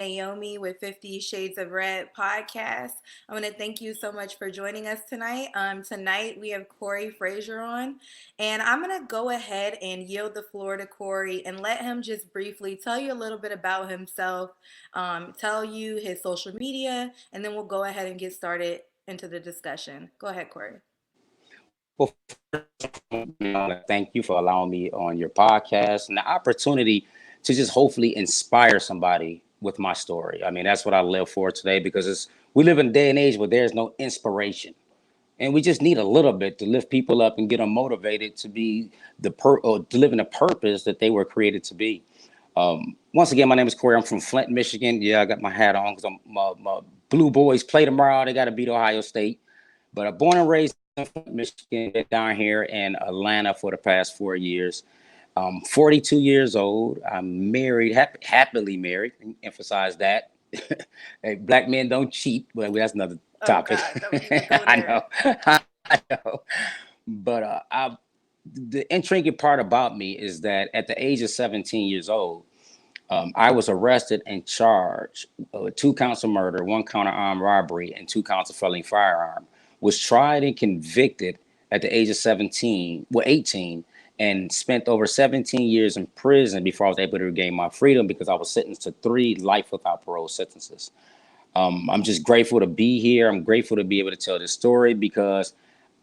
Naomi with 50 Shades of Red podcast. I want to thank you so much for joining us tonight. Tonight we have Corey Frazier on, and I'm going to go ahead and yield the floor to Corey and let him just briefly tell you a little bit about himself, tell you his social media, and then we'll go ahead and get started into the discussion. Go ahead, Corey. Well, thank you for allowing me on your podcast and the opportunity to just hopefully inspire somebody with my story. I mean, that's what I live for today because we live in a day and age where there's no inspiration. And we just need a little bit to lift people up and get them motivated to be or to live in the purpose that they were created to be. Once again, my name is Corey. I'm from Flint, Michigan. Yeah, I got my hat on because my Blue Boys play tomorrow. They got to beat Ohio State. But I'm born and raised in Flint, Michigan, been down here in Atlanta for the past 4 years. 42 years old. I'm married, happily married. Emphasize that. Hey, black men don't cheat, but that's another topic. Oh God, don't even go I there. know, I know. But the intriguing part about me is that at the age of 17 years old, I was arrested and charged with 2 counts of murder, 1 count of armed robbery, and 2 counts of felony firearm. Was tried and convicted at the age of 18, and spent over 17 years in prison before I was able to regain my freedom because I was sentenced to 3 life without parole sentences. I'm just grateful to be here. I'm grateful to be able to tell this story because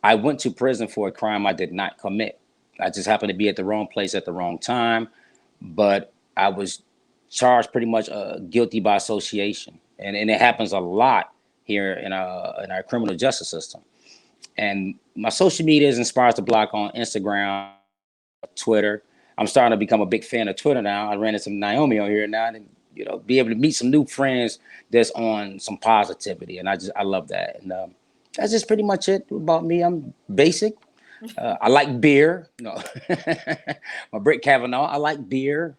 I went to prison for a crime I did not commit. I just happened to be at the wrong place at the wrong time, but I was charged pretty much guilty by association. And it happens a lot here in our criminal justice system. And my social media is Inspires to Block on Instagram, Twitter. I'm starting to become a big fan of Twitter now. I ran into some Naomi on here now, and be able to meet some new friends that's on some positivity, and I love that. And that's just pretty much it about me. I'm basic. I like beer. My Britt Kavanaugh. I like beer.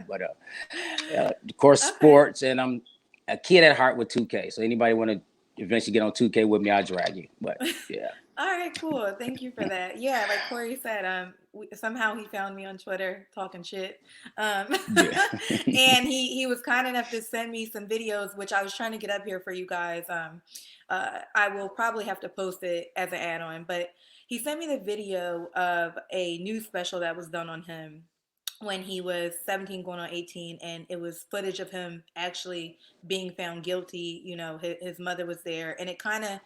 But of course Okay. sports, and I'm a kid at heart with 2K. So anybody want to eventually get on 2K with me, I'll drag you. But yeah. All right, cool. Thank you for that. Yeah, like Corey said, somehow he found me on Twitter talking shit, um, Yeah. and he was kind enough to send me some videos, which I was trying to get up here for you guys. I will probably have to post it as an add-on, but he sent me the video of a news special that was done on him when he was 17 going on 18, and it was footage of him actually being found guilty. His mother was there, and it kind of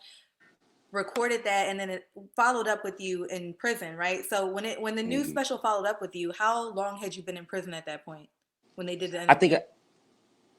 recorded that, and then it followed up with you in prison, right? So when the news Mhm. special followed up with you, how long had you been in prison at that point when they did the I think interview?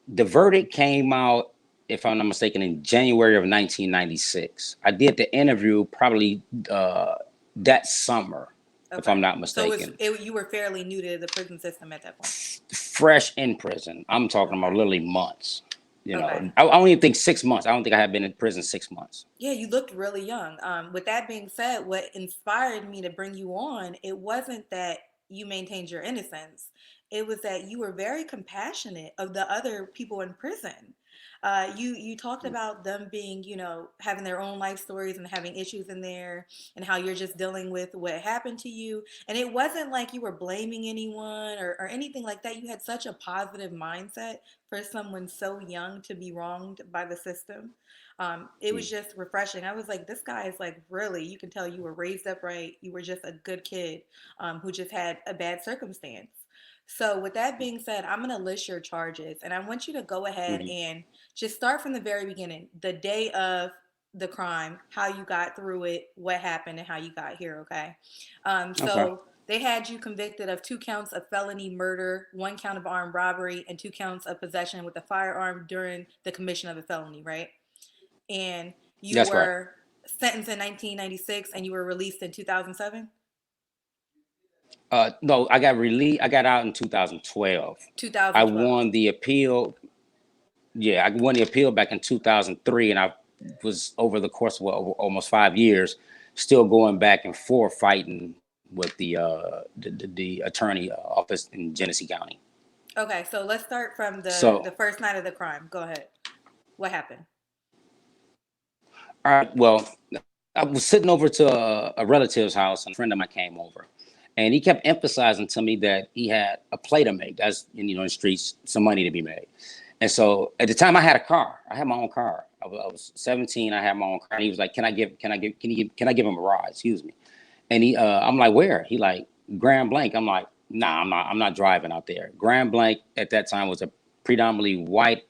the verdict came out, if I'm not mistaken, in January of 1996. I did the interview probably that summer, if I'm Okay, not so mistaken. you were fairly new to the prison system at that point. Fresh in prison. I'm talking about Okay. literally months. Okay. I don't even think 6 months. I don't think I had been in prison 6 months. Yeah, you looked really young. With that being said, what inspired me to bring you on, it wasn't that you maintained your innocence. It was that you were very compassionate of the other people in prison. You talked about them being, having their own life stories and having issues in there, and how you're just dealing with what happened to you. And it wasn't like you were blaming anyone or anything like that. You had such a positive mindset for someone so young to be wronged by the system. It was just refreshing. I was like, this guy is like, really, you can tell you were raised up right. You were just a good kid, who just had a bad circumstance. So, with that being said, I'm going to list your charges, and I want you to go ahead Mm-hmm. and just start from the very beginning, the day of the crime, how you got through it, what happened, and how you got here, okay? Okay. So, they had you convicted of 2 counts of felony murder, 1 count of armed robbery, and 2 counts of possession with a firearm during the commission of a felony, right? And you That's right. were sentenced in 1996 and you were released in 2007. No, I got released. I got out in 2012. I 2012. won the appeal. Yeah, I won the appeal back in 2003, and I was over the course of almost 5 years, still going back and forth fighting with the attorney office in Genesee County. Okay, so let's start from the So, first night of the crime. Go ahead. What happened? all right, well, I was sitting over to a relative's house, and a friend of mine came over, and he kept emphasizing to me that he had a play to make. That's in the streets, some money to be made. And so at the time I had a car. I had my own car. I was 17. I had my own car. And he was like, can I give him a ride? Excuse me. And I'm like, where? He like, Grand Blanc. I'm like, nah, I'm not driving out there. Grand Blanc at that time was a predominantly white,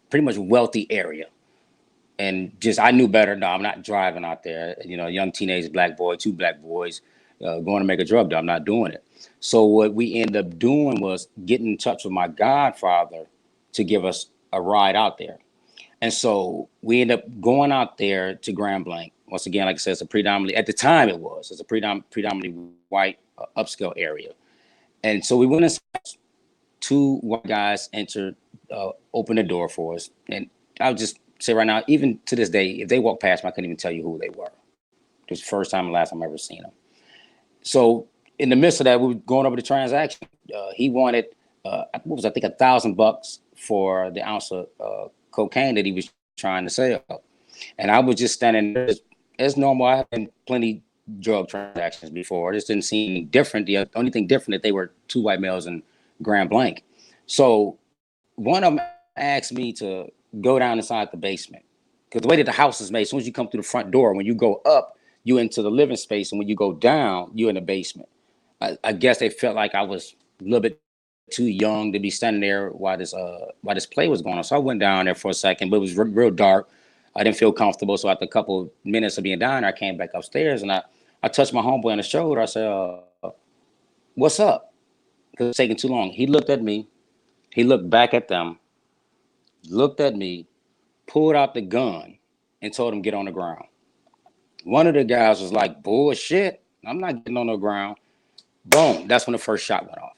pretty much wealthy area. And just, I knew better. No, I'm not driving out there. You know, young teenage black boy, two black boys, going to make a drug deal. I'm not doing it. So what we ended up doing was getting in touch with my godfather to give us a ride out there. And so we ended up going out there to Grand Blanc. Once again, like I said, it's a predominantly, at the time it's a predominantly white upscale area. And so we went inside, two white guys entered, opened the door for us. And I'll just say right now, even to this day, if they walk past me, I couldn't even tell you who they were. It was the first time and last time I ever seen them. So in the midst of that, we were going over the transaction. He wanted, what was, I think, $1,000 for the ounce of cocaine that he was trying to sell. And I was just standing there as normal. I had been plenty drug transactions before. This didn't seem different. The only thing different that they were two white males in Grand Blanc. So one of them asked me to go down inside the basement, because the way that the house is made, as soon as you come through the front door, when you go up, you into the living space, and when you go down, you're in the basement. I guess they felt like I was a little bit too young to be standing there while this play was going on. So I went down there for a second, but it was real dark. I didn't feel comfortable. So after a couple of minutes of being down there, I came back upstairs, and I touched my homeboy on the shoulder. I said, what's up? Because it's taking too long. He looked at me. He looked back at them, looked at me, pulled out the gun, and told him, get on the ground. One of the guys was like, bullshit, I'm not getting on the ground. Boom. That's when the first shot went off.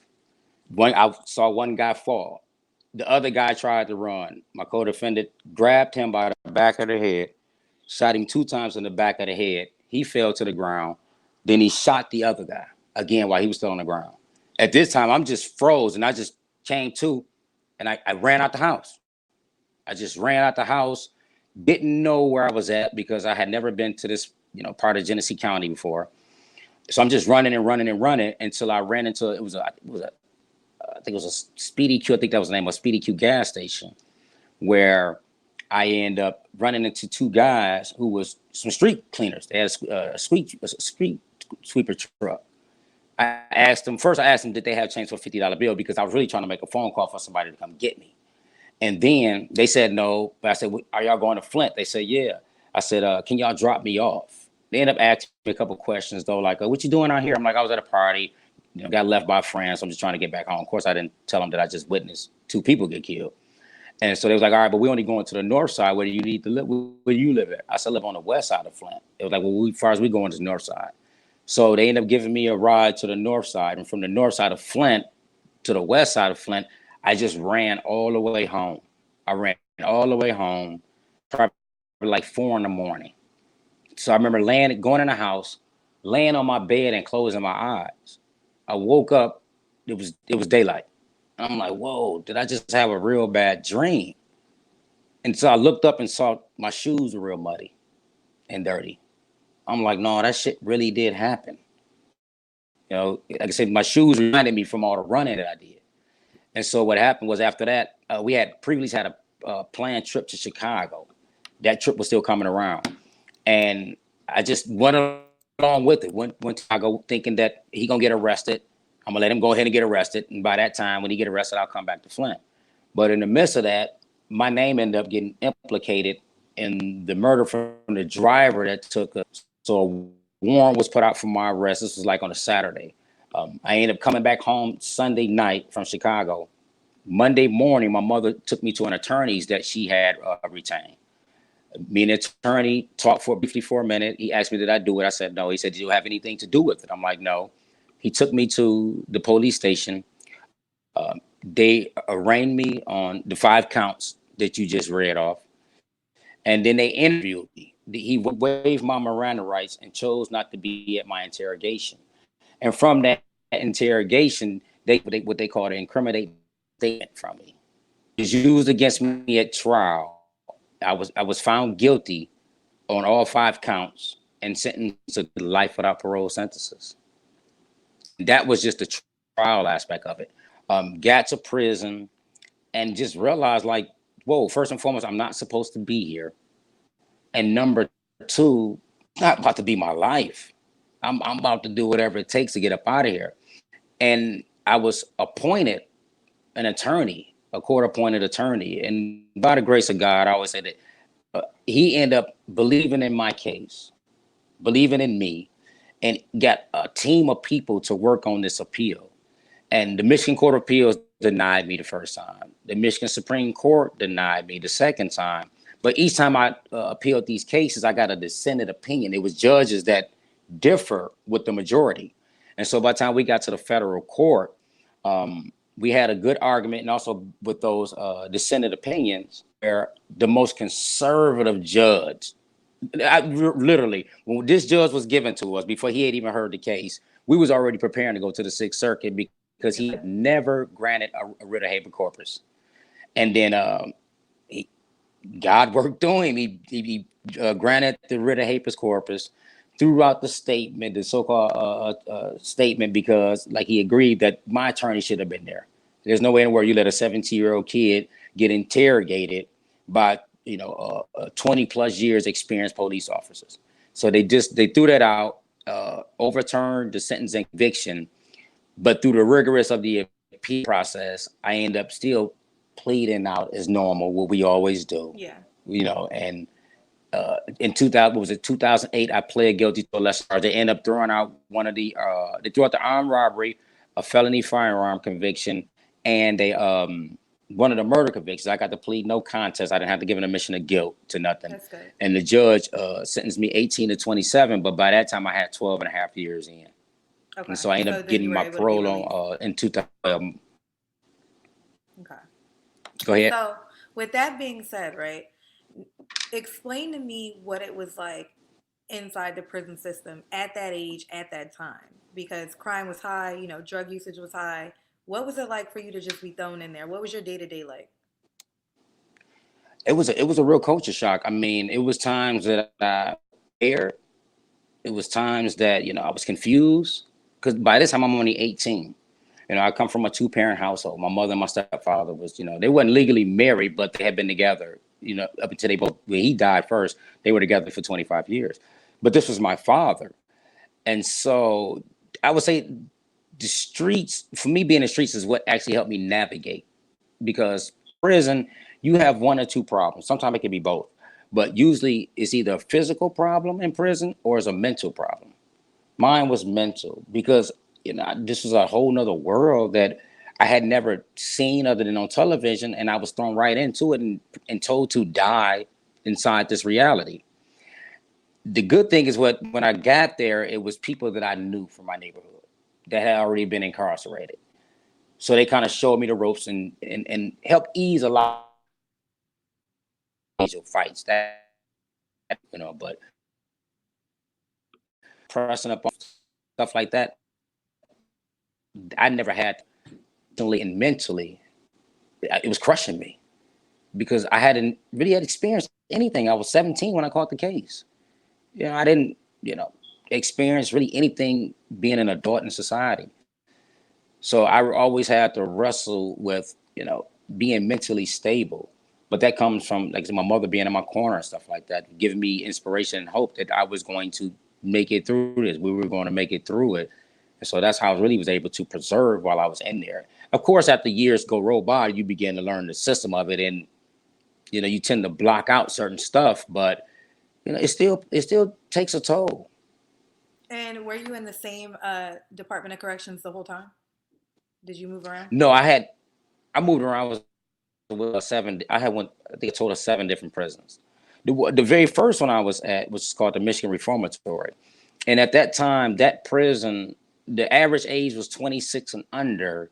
I saw one guy fall. The other guy tried to run. My co-defendant grabbed him by the back of the head, shot him 2 times in the back of the head. He fell to the ground. Then he shot the other guy again while he was still on the ground. At this time, I'm just froze, and I just came to, and I ran out the house. I just ran out the house. Didn't know where I was at because I had never been to this, part of Genesee County before. So I'm just running and running and running until I ran into, I think it was a Speedy Q. I think that was the name of a Speedy Q gas station, where I end up running into two guys who was some street cleaners. They had a street sweeper truck. I asked them, did they have change for a $50 bill? Because I was really trying to make a phone call for somebody to come get me. And then they said no. But I said, are y'all going to Flint? They said, yeah. I said, can y'all drop me off? They ended up asking me a couple of questions, though, like, what you doing out here? I'm like, I was at a party, got left by friends. So I'm just trying to get back home. Of course, I didn't tell them that I just witnessed 2 people get killed. And so they was like, all right, but we only going to the north side. Where do you need to live? Where do you live at? I said, I live on the west side of Flint. It was like, well, as far as we going to the north side. So they ended up giving me a ride to the north side. And from the north side of Flint to the west side of Flint, I just ran all the way home. I ran all the way home, probably like 4 a.m. So I remember going in the house, laying on my bed and closing my eyes. I woke up, it was daylight. And I'm like, whoa, did I just have a real bad dream? And so I looked up and saw my shoes were real muddy and dirty. I'm like, no, that shit really did happen. Like I said, my shoes reminded me from all the running that I did. And so what happened was after that, we had previously had a planned trip to Chicago. That trip was still coming around. And I just went along with it. Went to Chicago thinking that he going to get arrested. I'm going to let him go ahead and get arrested. And by that time, when he get arrested, I'll come back to Flint. But in the midst of that, my name ended up getting implicated in the murder from the driver that took us. So a warrant was put out for my arrest. This was like on a Saturday. I ended up coming back home Sunday night from Chicago. Monday morning, my mother took me to an attorney's that she had retained. Me and the attorney talked briefly for a minute. He asked me, did I do it? I said, no. He said, do you have anything to do with it? I'm like, no. He took me to the police station. They arraigned me on the 5 counts that you just read off. And then they interviewed me. He waived my Miranda rights and chose not to be at my interrogation. And from that interrogation, what they call an incriminating statement from me is used against me at trial. I was found guilty on all 5 counts and sentenced to life without parole sentences. That was just the trial aspect of it. Got to prison, and just realized like, whoa, first and foremost, I'm not supposed to be here. And number two, it's not about to be my life. I'm about to do whatever it takes to get up out of here. And I was appointed an attorney, a court appointed attorney. And by the grace of God, I always say that he ended up believing in my case, believing in me, and got a team of people to work on this appeal. And the Michigan Court of Appeals denied me the first time. The Michigan Supreme Court denied me the second time. But each time I appealed these cases, I got a dissented opinion. It was judges that differ with the majority. And so by the time we got to the federal court, we had a good argument, and also with those dissented opinions, where the most conservative judge, literally, when this judge was given to us before he had even heard the case, we was already preparing to go to the Sixth Circuit because he had Okay. never granted a writ of habeas corpus. And then he, God worked through him. He granted the writ of habeas corpus throughout the statement, the so-called statement, because like he agreed that my attorney should have been there. There's no way in the world you let a 17-year-old kid get interrogated by 20 plus years experienced police officers. So they threw that out, overturned the sentence and conviction, but through the rigorous of the appeal process, I end up still pleading out as normal, what we always do, Yeah. and in 2000, what was it, 2008, I pled guilty to a lesser charge. They end up throwing out they threw out the armed robbery, a felony firearm conviction, and one of the murder convictions. I got to plead no contest. I didn't have to give an admission of guilt to nothing. That's good. And the judge sentenced me 18 to 27, but by that time I had 12 and a half years in. And Okay. so I ended So up then getting you were my able to be parole released. on in 2000. Okay. Go ahead. So with that being said, right, explain to me what it was like inside the prison system at that age, at that time, because crime was high, drug usage was high. What was it like for you to just be thrown in there? What was your day to day like? It was a real culture shock. I mean, it was times that I aired. It was times that I was confused because by this time I'm only 18. I come from a two-parent household. My mother and my stepfather they weren't legally married, but they had been together. Up until they both when he died first, they were together for 25 years. But this was my father, and so I would say the streets for me being in the streets is what actually helped me navigate because prison, you have one or two problems. Sometimes it can be both, but usually it's either a physical problem in prison or it's a mental problem. Mine was mental because this was a whole nother world that I had never seen other than on television, and I was thrown right into it and told to die inside this reality. The good thing is when I got there, it was people that I knew from my neighborhood that had already been incarcerated. So they kind of showed me the ropes and helped ease a lot of fights but pressing up on stuff like that, I never had and mentally, it was crushing me because I hadn't really had experienced anything. I was 17 when I caught the case. I didn't, experience really anything being an adult in society. So I always had to wrestle with, being mentally stable. But that comes from, like I said, my mother being in my corner and stuff like that, giving me inspiration and hope that I was going to make it through this. We were going to make it through it. And so that's how I really was able to preserve while I was in there. Of course, after years roll by, you begin to learn the system of it, and you tend to block out certain stuff, but it still takes a toll. And were you in the same Department of Corrections the whole time? Did you move around? No, I moved around. I was with seven. I had one. I think a total of seven different prisons. The very first one I was at was called the Michigan Reformatory, and at that time, that prison, the average age was 26 and under,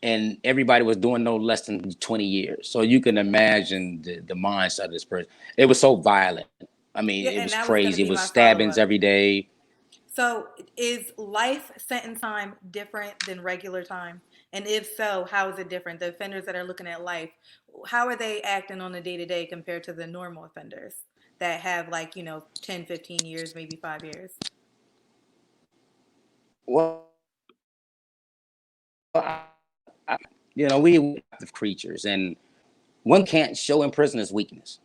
and everybody was doing no less than 20 years. So you can imagine the mindset of this prison. It was so violent. I mean, Yeah, it and was that was going to crazy. It be was my follow stabbings up. every day. So, is life sentence time different than regular time? And if so, how is it different? The offenders that are looking at life, how are they acting on a day to day compared to the normal offenders that have like, 10, 15 years, maybe 5 years? Well, I, we active creatures, and one can't show in prison is weakness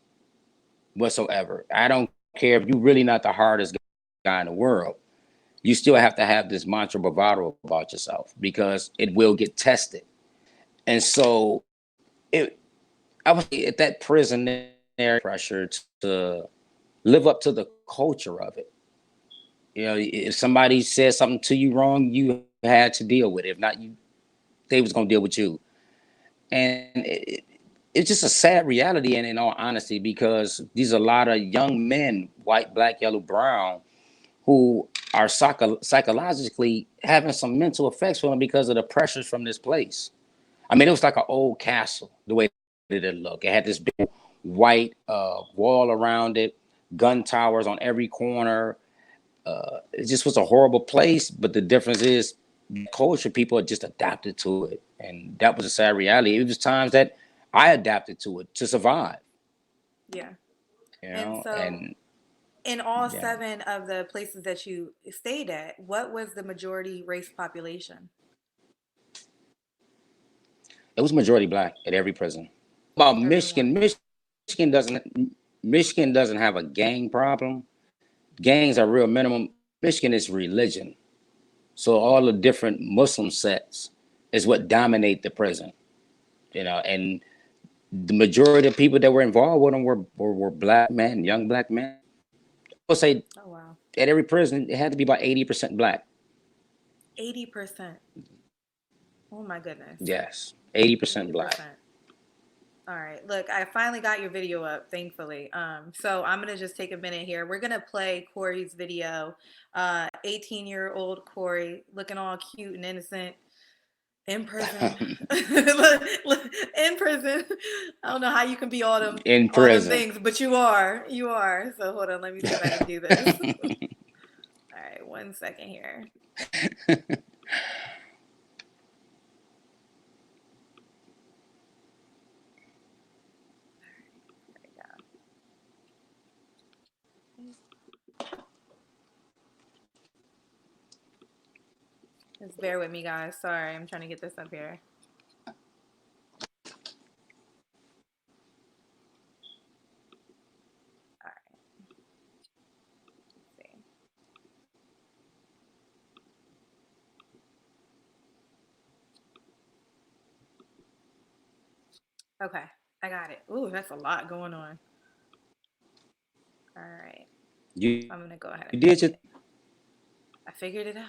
whatsoever. I don't care if you're really not the hardest guy in the world. You still have to have this mantra bravado about yourself because it will get tested. And so it, I was at that prison there, pressure to live up to the culture of it. If somebody said something to you wrong, you had to deal with it. If not, they was gonna deal with you. And it's just a sad reality, and in all honesty, because these are a lot of young men, white, black, yellow, brown, who are psychologically having some mental effects from them because of the pressures from this place. I mean, it was like an old castle, the way it looked. It had this big white wall around it, gun towers on every corner. It just was a horrible place. But the difference is, the culture, people had just adapted to it, and that was a sad reality. It was times that I adapted to it to survive. Yeah. And so, And in all yeah, seven of the places that you stayed at, what was the majority race population? it was majority black at every prison. About Everyone. Michigan doesn't Michigan doesn't have a gang problem. Gangs are real minimum. Michigan is religion. So all the different Muslim sects is what dominate the prison, and the majority of people that were involved with them were black men, young black men. I would say Oh, wow. at every prison, it had to be about 80% black. 80%. Oh, my goodness. Yes, 80% black. 80%. All right. Look, I finally got your video up, thankfully. So I'm gonna just take a minute here. We're gonna play Corey's video. 18-year-old Corey, looking all cute and innocent, in prison. In prison. I don't know how you can be In all them prison. things, but you are. You are. So hold on, let me see if I can do this. All right, 1 second here. There we go. Just bear with me, guys. Sorry, I'm trying to get this up here. All right, let's see. Okay, I got it. Ooh, that's a lot going on. All right, you, I'm gonna go ahead you and did play your it. I figured it out.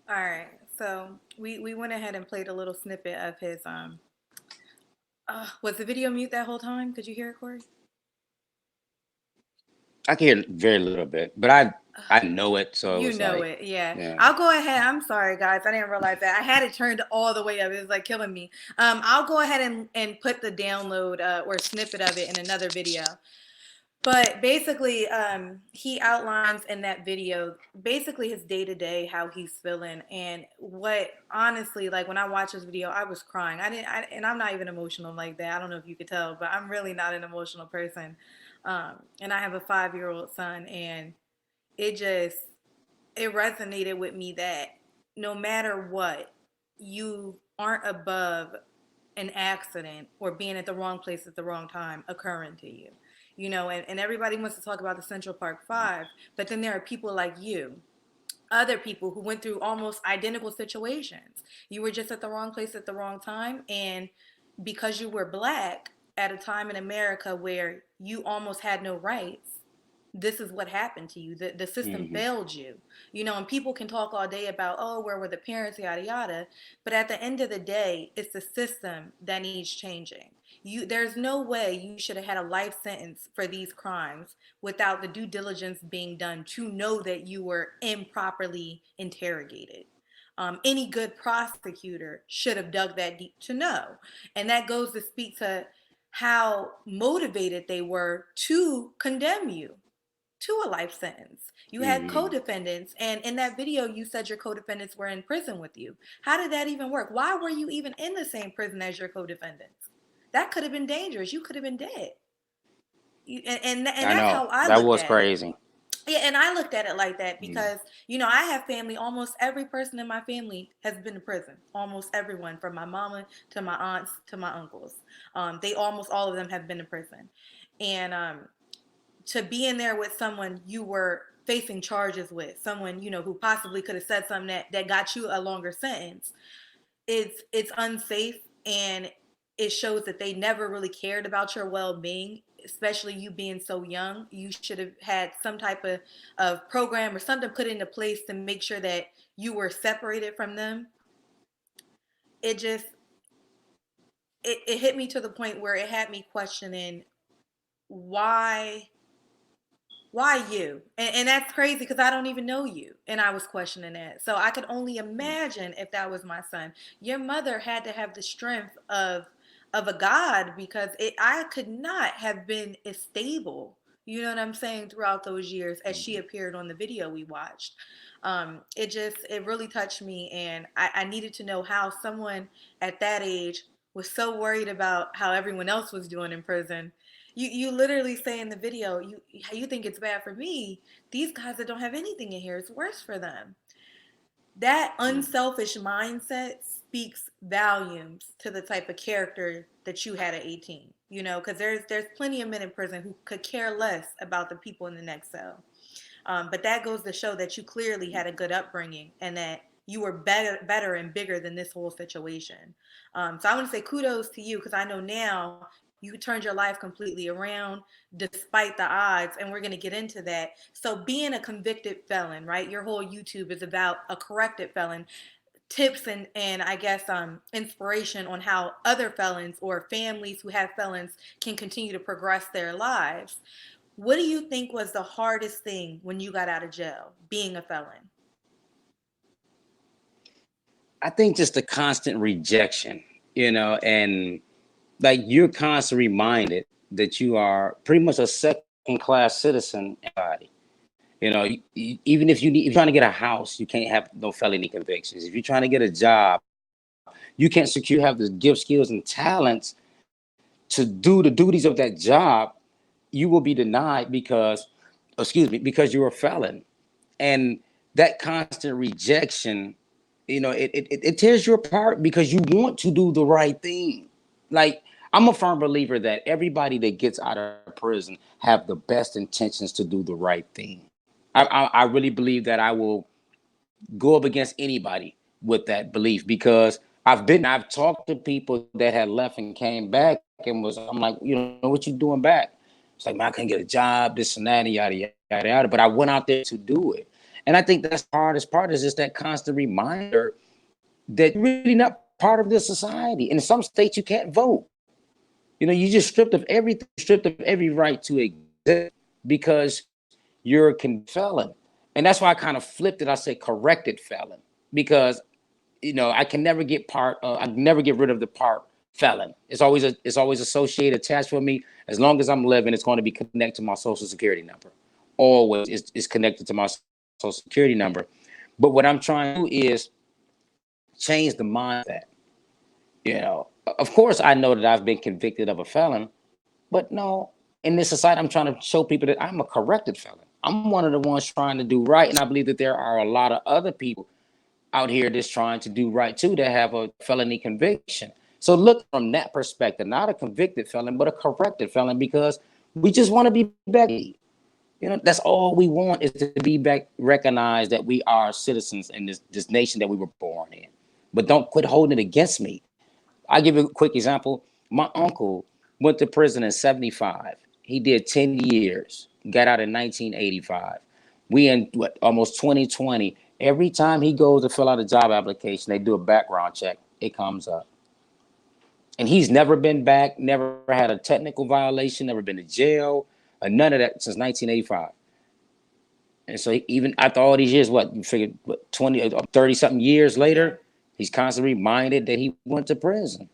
All right. So we went ahead and played a little snippet of his was the video mute that whole time? Could you hear it, Corey? I can hear very little bit, but I know it, so it You was know like, it, yeah. yeah. I'll go ahead. I'm sorry, guys. I didn't realize that. I had it turned all the way up. It was like killing me. I'll go ahead and put the download or snippet of it in another video. But basically, he outlines in that video basically his day to day, how he's feeling, and what honestly, like when I watched this video, I was crying. And I'm not even emotional like that. I don't know if you could tell, but I'm really not an emotional person. And I have a 5-year old son, and it just it resonated with me that no matter what, you aren't above an accident or being at the wrong place at the wrong time occurring to you. And everybody wants to talk about the Central Park Five, but then there are people like you, other people who went through almost identical situations. You were just at the wrong place at the wrong time. And because you were black at a time in America where you almost had no rights, this is what happened to you. The system Hmm. failed you. And people can talk all day about, oh, where were the parents, yada yada. But at the end of the day, it's the system that needs changing. There's no way you should have had a life sentence for these crimes without the due diligence being done to know that you were improperly interrogated. Any good prosecutor should have dug that deep to know. And that goes to speak to how motivated they were to condemn you to a life sentence. You had Hmm. co-defendants, and in that video, you said your co-defendants were in prison with you. How did that even work? Why were you even in the same prison as your co-defendants? That could have been dangerous. You could have been dead. And I that's know how I that looked was at it. crazy. Yeah, and I looked at it like that Mm. because I have family. Almost every person in my family has been to prison. Almost everyone, from my mama to my aunts to my uncles. They almost all of them have been to prison, and to be in there with someone you were facing charges with, someone who possibly could have said something that got you a longer sentence, it's unsafe, and it shows that they never really cared about your well-being, especially you being so young. You should have had some type of program or something put into place to make sure that you were separated from them. It just it hit me to the point where it had me questioning why why you? And that's crazy because I don't even know you. And I was questioning that. So I could only imagine if that was my son. Your mother had to have the strength of a God, because I could not have been as stable, you know what I'm saying, throughout those years as she appeared on the video we watched. It really touched me, and I needed to know how someone at that age was so worried about how everyone else was doing in prison. You literally say in the video, you think it's bad for me. These guys that don't have anything in here, it's worse for them. That unselfish mindset speaks volumes to the type of character that you had at 18. Because there's plenty of men in prison who could care less about the people in the next cell. But that goes to show that you clearly had a good upbringing, and that you were better and bigger than this whole situation. So I want to say kudos to you, because I know now you turned your life completely around despite the odds, and we're going to get into that. So being a convicted felon, right? Your whole YouTube is about a corrected felon. Tips and I guess inspiration on how other felons or families who have felons can continue to progress their lives. What do you think was the hardest thing when you got out of jail, being a felon? I think just the constant rejection, and like you're constantly reminded that you are pretty much a second class citizen. Body. Even if you're trying to get a house, you can't have no felony convictions. If you're trying to get a job, you can't secure, have the gift, skills, and talents to do the duties of that job. You will be denied because, excuse me, because you're a felon. And that constant rejection, it tears you apart because you want to do the right thing. Like, I'm a firm believer that everybody that gets out of prison have the best intentions to do the right thing. I really believe that I will go up against anybody with that belief, because I've talked to people that had left and came back and I'm like, what you doing back? It's like, man, I couldn't get a job, this and that, and yada yada yada. But I went out there to do it, And I think that's the hardest part is just that constant reminder that you're really not part of this society. In some states, you can't vote. You know, you just stripped of everything, stripped of every right to exist because you're a felon. And that's why I kind of flipped it. I say corrected felon because, you know, I can never get I never get rid of the part felon. It's always associated, attached with me. As long as I'm living, it's going to be connected to my social security number. Always is connected to my social security number. But what I'm trying to do is change the mindset. You know, of course, I know that I've been convicted of a felon, but no, in this society, I'm trying to show people that I'm a corrected felon. I'm one of the ones trying to do right. And I believe that there are a lot of other people out here that's trying to do right too that have a felony conviction. So look from that perspective, not a convicted felon, but a corrected felon, because we just want to be back. You know, that's all we want is to be back, recognize that we are citizens in this nation that we were born in. But don't quit holding it against me. I'll give you a quick example. My uncle went to prison in 75. He did 10 years, got out in 1985. We in almost 2020. Every time he goes to fill out a job application, they do a background check. It comes up. And he's never been back, never had a technical violation, never been to jail, none of that since 1985. And so even after all these years, you figured 20, 30 something years Yeah. later, he's constantly reminded that he went to prison.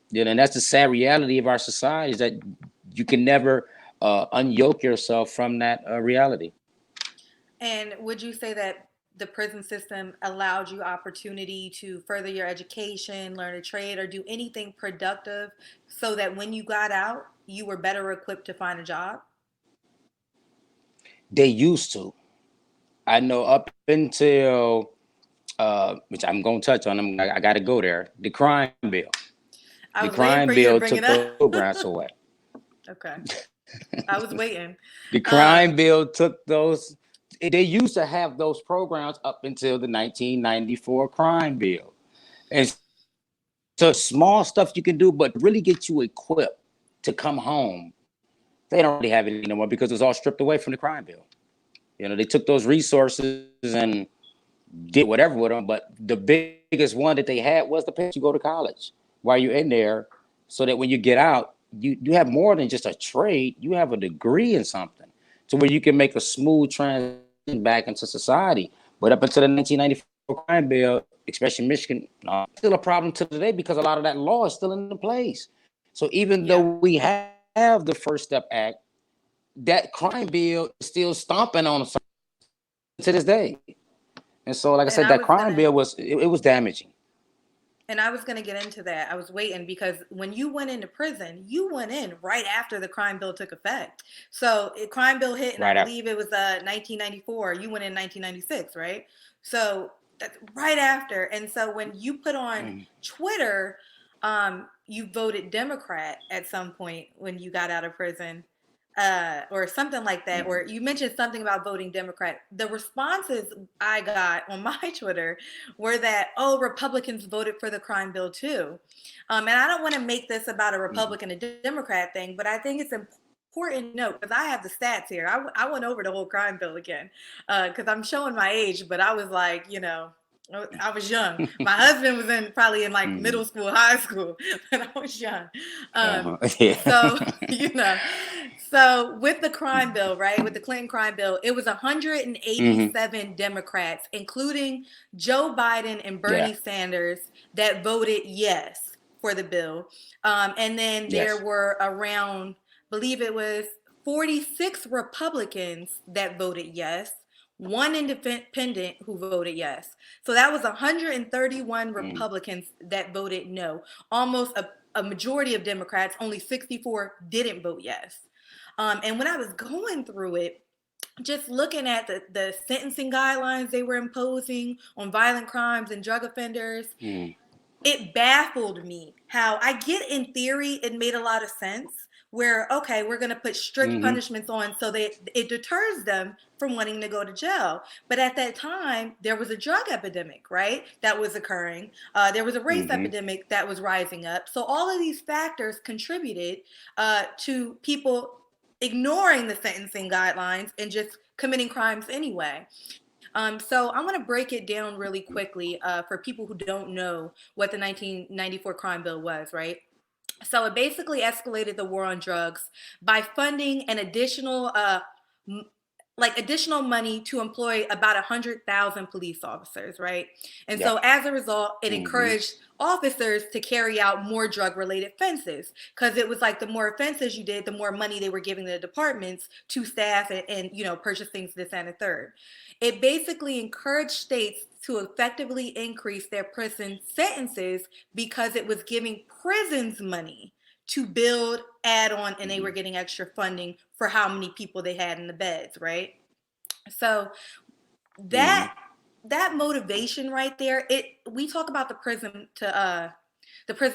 You know, and that's the sad reality of our society is that you can never unyoke yourself from that reality. And would you say that the prison system allowed you opportunity to further your education, learn a trade, or do anything productive so that when you got out, you were better equipped to find a job? They used to. I know up until, which I'm going to touch on them, I got to go there, the crime bill. I The was waiting crime for you to bill bring took it up. those programs away. Okay. I was waiting. The crime Um, bill took those. They used to have those programs up until the 1994 crime bill. And so small stuff you can do, but really get you equipped to come home. They don't really have it anymore because it was all stripped away from the crime bill. You know, they took those resources and did whatever with them. But the biggest one that they had was the pay you go to college while you're in there, so that when you get out, you have more than just a trade. You have a degree in something, to where you can make a smooth transition back into society. But up until the 1994 crime bill, especially in Michigan, still a problem to today because a lot of that law is still in place. So even though yeah. we have the First Step Act, that crime bill is still stomping on us to this day. And so, like I And said, I that was crime gonna bill it was damaging. And I was going to get into that. I was waiting because when you went into prison, you went in right after the crime bill took effect. So, crime bill hit, and I Right up. believe it was 1994. You went in 1996, right? So that's right after. And so when you put on Mm, Twitter, you voted Democrat at some point when you got out of prison, or something like that, or mm, you mentioned something about voting Democrat. The responses I got on my Twitter were that, oh, Republicans voted for the crime bill too. And I don't want to make this about a mm. Republican and Democrat thing, but I think it's important to note, because I have the stats here. I went over the whole crime bill again because I'm showing my age, but I was like, I was young. My husband was probably in like Mm. middle school, high school, but I was young. Um, Yeah. so, you know, so with the crime bill, right, with the Clinton crime bill, it was Hmm. 187 Democrats, including Joe Biden and Yeah. Bernie Sanders, that voted yes for the bill. And then there Yes. were around, believe it was 46 Republicans that voted yes, one independent who voted yes. So that was 131 Mm. Republicans that voted no. Almost a majority of Democrats, only 64 didn't vote yes. And when I was going through it, just looking at the sentencing guidelines they were imposing on violent crimes and drug offenders, Mm. it baffled me how, I get, in theory it made a lot of sense, where okay, we're going to put strict Hmm. punishments on so that it deters them from wanting to go to jail. But at that time there was a drug epidemic, right, that was occurring. There was a race Hmm. epidemic that was rising up. So all of these factors contributed to people ignoring the sentencing guidelines and just committing crimes anyway. So I'm going to break it down really quickly for people who don't know what the 1994 crime bill was, right? So it basically escalated the war on drugs by funding an additional additional money to employ about 100,000 police officers, right? And Yeah. so as a result, it Mm-hmm. encouraged officers to carry out more drug related offenses because it was like the more offenses you did, the more money they were giving the departments to staff and purchase things this and the third. It basically encouraged states to effectively increase their prison sentences because it was giving prisons money to build, add on, and they were Mm-hmm. getting extra funding for how many people they had in the beds, right? So Mm-hmm. that that motivation right there, we talk about the prison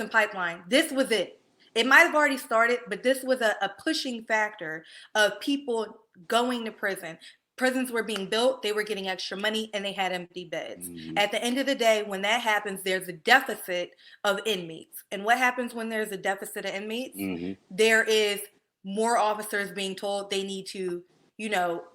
pipeline. This was it. It might have already started, but this was a pushing factor of people going to prison. Prisons were being built, they were getting extra money, and they had empty beds. Mm-hmm. At the end of the day, when that happens, there's a deficit of inmates. And what happens when there's a deficit of inmates? Mm-hmm. There is more officers being told they need to,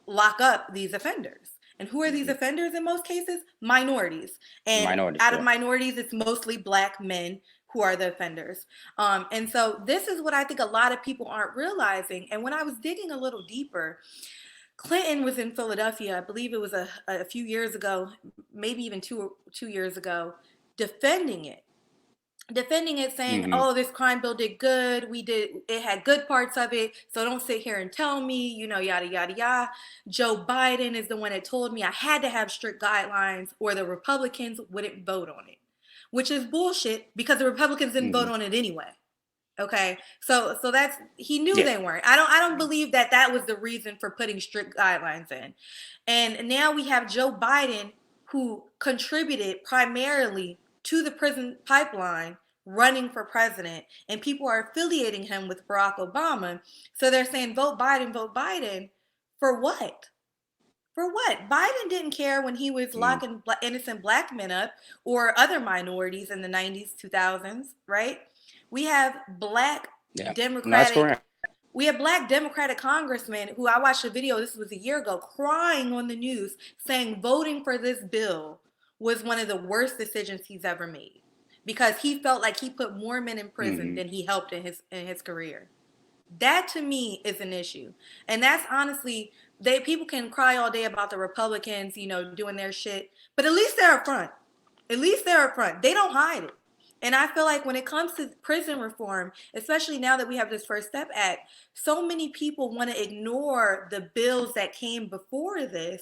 lock up these offenders. And who are these Mm-hmm. offenders in most cases? Minorities. And Minorities. out of Yeah. minorities, it's mostly black men who are the offenders. And so this is what I think a lot of people aren't realizing. And when I was digging a little deeper, Clinton was in Philadelphia, I believe it was a few years ago, maybe even two years ago, defending it saying, Mm-hmm. oh, this crime bill did good, it had good parts of it, so don't sit here and tell me, yada yada yada. Joe Biden is the one that told me I had to have strict guidelines or the Republicans wouldn't vote on it, which is bullshit because the Republicans didn't vote Mm-hmm. on it anyway. Okay, so that's, he knew Yeah. they weren't. I don't believe that was the reason for putting strict guidelines in. And now we have Joe Biden, who contributed primarily to the prison pipeline, running for president, and people are affiliating him with Barack Obama. So they're saying vote Biden for what? For what? Biden didn't care when he was Mm-hmm. locking innocent black men up or other minorities in the 90s, 2000s, right? We have black Yeah. No, that's Democratic correct. we have black Democratic congressmen who, I watched a video, this was a year ago, crying on the news saying voting for this bill was one of the worst decisions he's ever made because he felt like he put more men in prison Mm-hmm. than he helped in his career. That to me is an issue. And that's honestly, they people can cry all day about the Republicans, doing their shit, but at least they're upfront. At least they're upfront. They don't hide it. And I feel like when it comes to prison reform, especially now that we have this First Step Act, so many people want to ignore the bills that came before this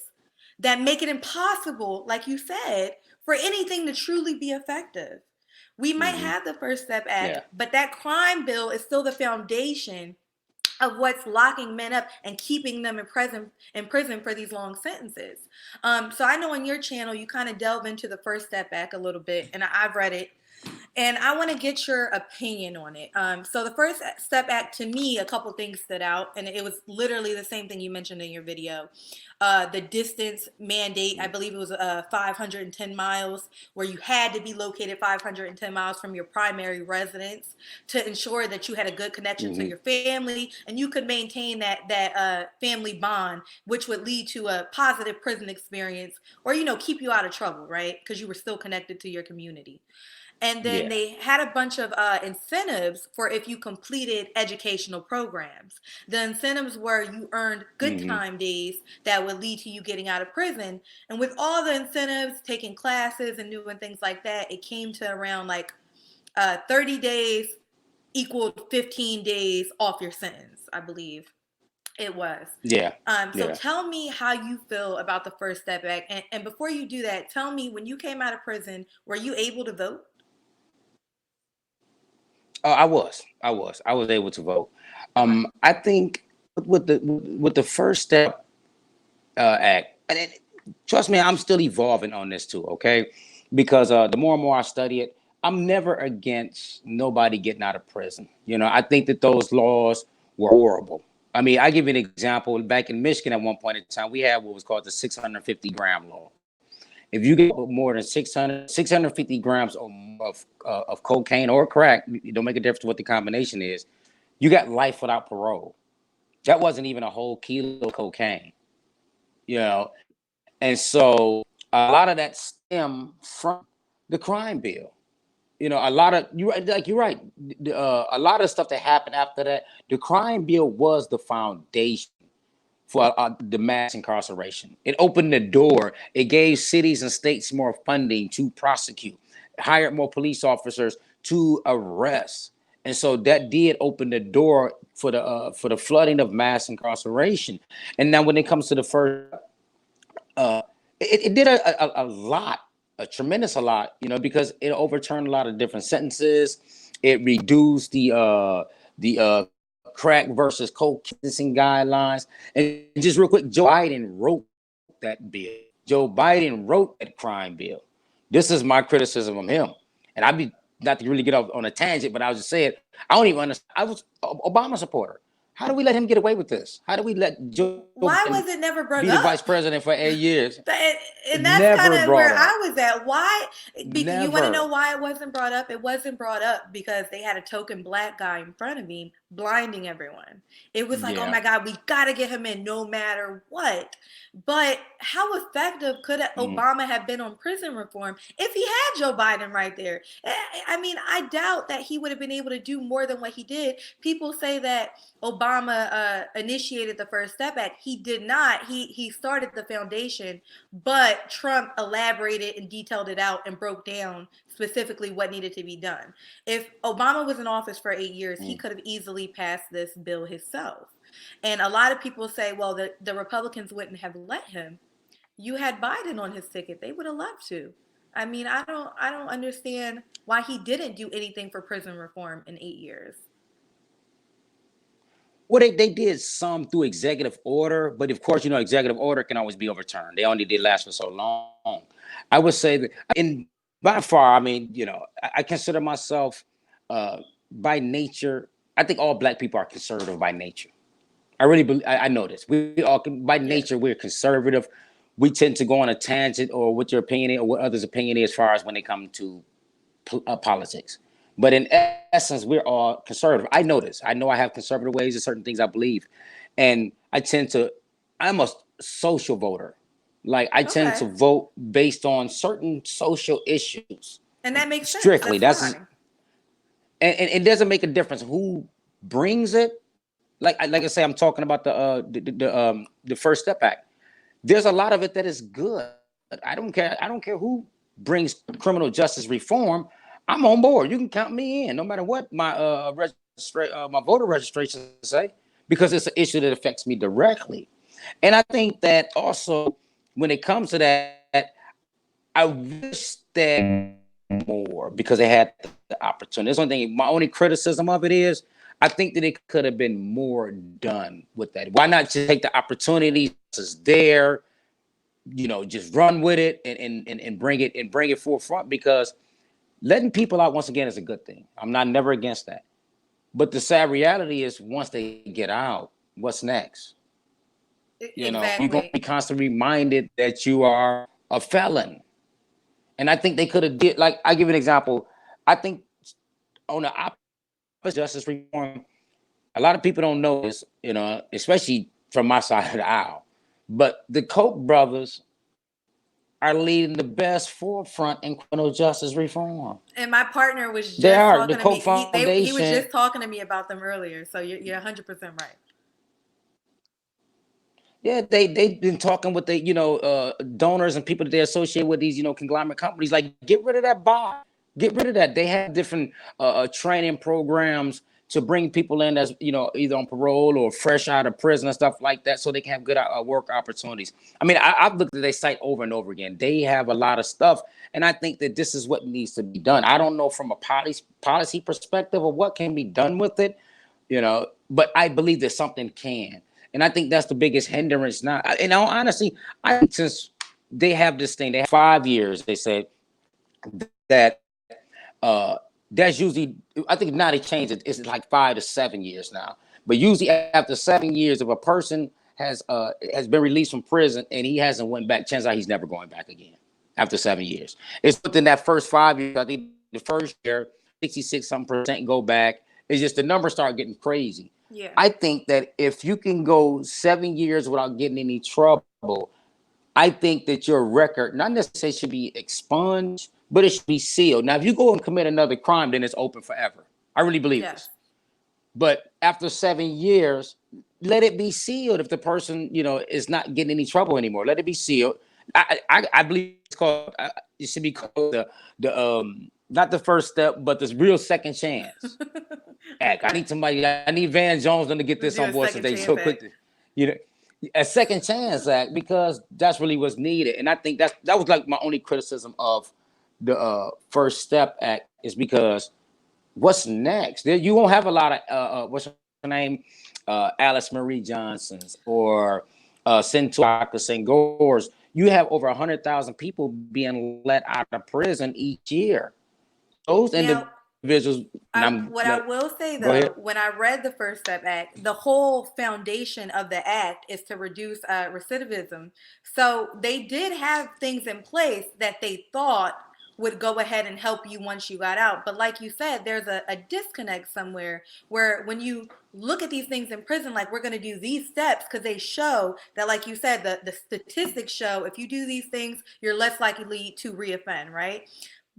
that make it impossible, like you said, for anything to truly be effective. We might Mm-hmm. have the First Step Act, Yeah. but that crime bill is still the foundation of what's locking men up and keeping them in prison for these long sentences. So I know on your channel you kind of delve into the First Step Back a little bit, and I've read it, and I want to get your opinion on it. So the First Step Act, to me, a couple things stood out, and it was literally the same thing you mentioned in your video. The distance mandate, I believe it was 510 miles, where you had to be located 510 miles from your primary residence to ensure that you had a good connection to Mm-hmm. your family, and you could maintain that family bond, which would lead to a positive prison experience, or keep you out of trouble, right? Because you were still connected to your community. And then Yeah. they had a bunch of incentives for if you completed educational programs. The incentives were you earned good Mm-hmm. time days that would lead to you getting out of prison. And with all the incentives, taking classes and doing things like that, it came to around like 30 days equaled 15 days off your sentence, I believe it was. Yeah. So Yeah. tell me how you feel about the First Step Back. And before you do that, tell me, when you came out of prison, were you able to vote? Oh, I was able to vote. Okay. I think with the First Step Act, and trust me, I'm still evolving on this too. Okay, because the more and more I study it, I'm never against nobody getting out of prison. I think that those laws were horrible. I mean, I give you an example. Back in Michigan, at one point in time, we had what was called the 650-gram law. If you get more than 650 grams of cocaine or crack, it don't make a difference what the combination is, you got life without parole. That wasn't even a whole kilo of cocaine, you know. And so a lot of that stem from the crime bill. You know, a lot of you're right. A lot of stuff that happened after that, the crime bill was the foundation for the mass incarceration. It opened the door. It gave cities and states more funding to prosecute, hired more police officers to arrest, and so that did open the door for the flooding of mass incarceration. And now, when it comes to the first, it did a lot, a tremendous a lot, you know, because it overturned a lot of different sentences. It reduced the crack versus coke sentencing guidelines. And just real quick, Joe Biden wrote that bill. Joe Biden wrote that crime bill. This is my criticism of him. And I'd be not to really get off on a tangent, but I was just saying, I don't even understand. I was an Obama supporter. How do we let him get away with this? How do we let Joe Why Biden was it never be brought the vice up? president for 8 years? And that's kind Never of brought where up. I was at. Why? You want to know Never. why it wasn't brought up? It wasn't brought up because they had a token black guy in front of him blinding everyone. It was like, oh Yeah. my God, we got to get him in no matter what. But how effective could Obama have been on prison reform if he had Joe Biden right there? I mean, I doubt that he would have been able to do more than what he did. People say that Obama initiated the First Step Act. He did not. He started the foundation, but Trump elaborated and detailed it out and broke down specifically what needed to be done. If Obama was in office for 8 years, he could have easily passed this bill himself. And a lot of people say, well, the Republicans wouldn't have let him. You had Biden on his ticket. They would have loved to. I mean, I don't understand why he didn't do anything for prison reform in 8 years. Well, they did some through executive order, but of course, you know, executive order can always be overturned. They only did last for so long. I would say that, in by far, I mean, you know, I consider myself by nature. I think all black people are conservative by nature. I really believe. I know this. We all by Yes. nature we're conservative. We tend to go on a tangent or what your opinion is or what others' opinion is as far as when they come to politics. But in essence, we're all conservative. I know this. I know I have conservative ways of certain things I believe. And I tend to, I'm a social voter. Like I tend Okay. to vote based on certain social issues And that makes sense. strictly. That's That's fine. and it doesn't make a difference who brings it. Like I say, I'm talking about the First Step Act. There's a lot of it that is good. I don't care. I don't care who brings criminal justice reform. I'm on board. You can count me in, no matter what my voter registration say, because it's an issue that affects me directly. And I think that also, when it comes to that, I wish that more because they had the opportunity. That's one thing. My only criticism of it is I think that it could have been more done with that. Why not just take the opportunities that's there, you know, just run with it and bring it forefront, because letting people out once again is a good thing. I'm not never against that. But the sad reality is once they get out, what's next? You know, you're gonna Exactly. be constantly reminded that you are a felon. And I think they could have did, like, I give you an example. I think on the opposite justice reform, a lot of people don't know this, you know, especially from my side of the aisle. But the Koch brothers are leading the best forefront in criminal justice reform. And my partner was They just are. The talking to me. Koch He was Foundation. just talking to me about them earlier. So you're 100% right. Yeah, they've been talking with the, you know, donors and people that they associate with these, you know, conglomerate companies. Like, get rid of that bar, get rid of that. They have different training programs to bring people in that's, you know, either on parole or fresh out of prison and stuff like that, so they can have good work opportunities. I mean, I've looked at their site over and over again. They have a lot of stuff, and I think that this is what needs to be done. I don't know from a policy perspective of what can be done with it, you know, but I believe that something can. And I think that's the biggest hindrance now. And honestly, I think since they have this thing, they have 5 years, they said that that's usually, I think now they changed it. It's like 5 to 7 years now. But usually after 7 years, if a person has been released from prison and he hasn't went back, chances are he's never going back again after 7 years. It's within that first 5 years. I think the first year, 66 some percent go back. It's just the numbers start getting crazy. Yeah. I think that if you can go 7 years without getting any trouble, I think that your record, not necessarily should be expunged, but it should be sealed. Now, if you go and commit another crime, then it's open forever. I really believe Yes. this. But after 7 years, let it be sealed. If the person, is not getting any trouble anymore, let it be sealed. I believe it's called. It should be called the not the first step, but the real second chance act. I need somebody. I need Van Jones to get To this do on a board since second they chance so quick act. to, you know, a second chance act, because that's really what's needed. And I think that was like my only criticism of the First Step Act, is because what's next? You won't have a lot of what's her name, Alice Marie Johnsons or Sentuaka Senghors. You have over 100,000 people being let out of prison each year. Those Now, individuals, and what I will say go ahead. though, when I read the First Step Act, the whole foundation of the act is to reduce recidivism. So they did have things in place that they thought would go ahead and help you once you got out. But like you said, there's a disconnect somewhere where when you look at these things in prison, like we're going to do these steps because they show that, like you said, the statistics show if you do these things, you're less likely to reoffend, right?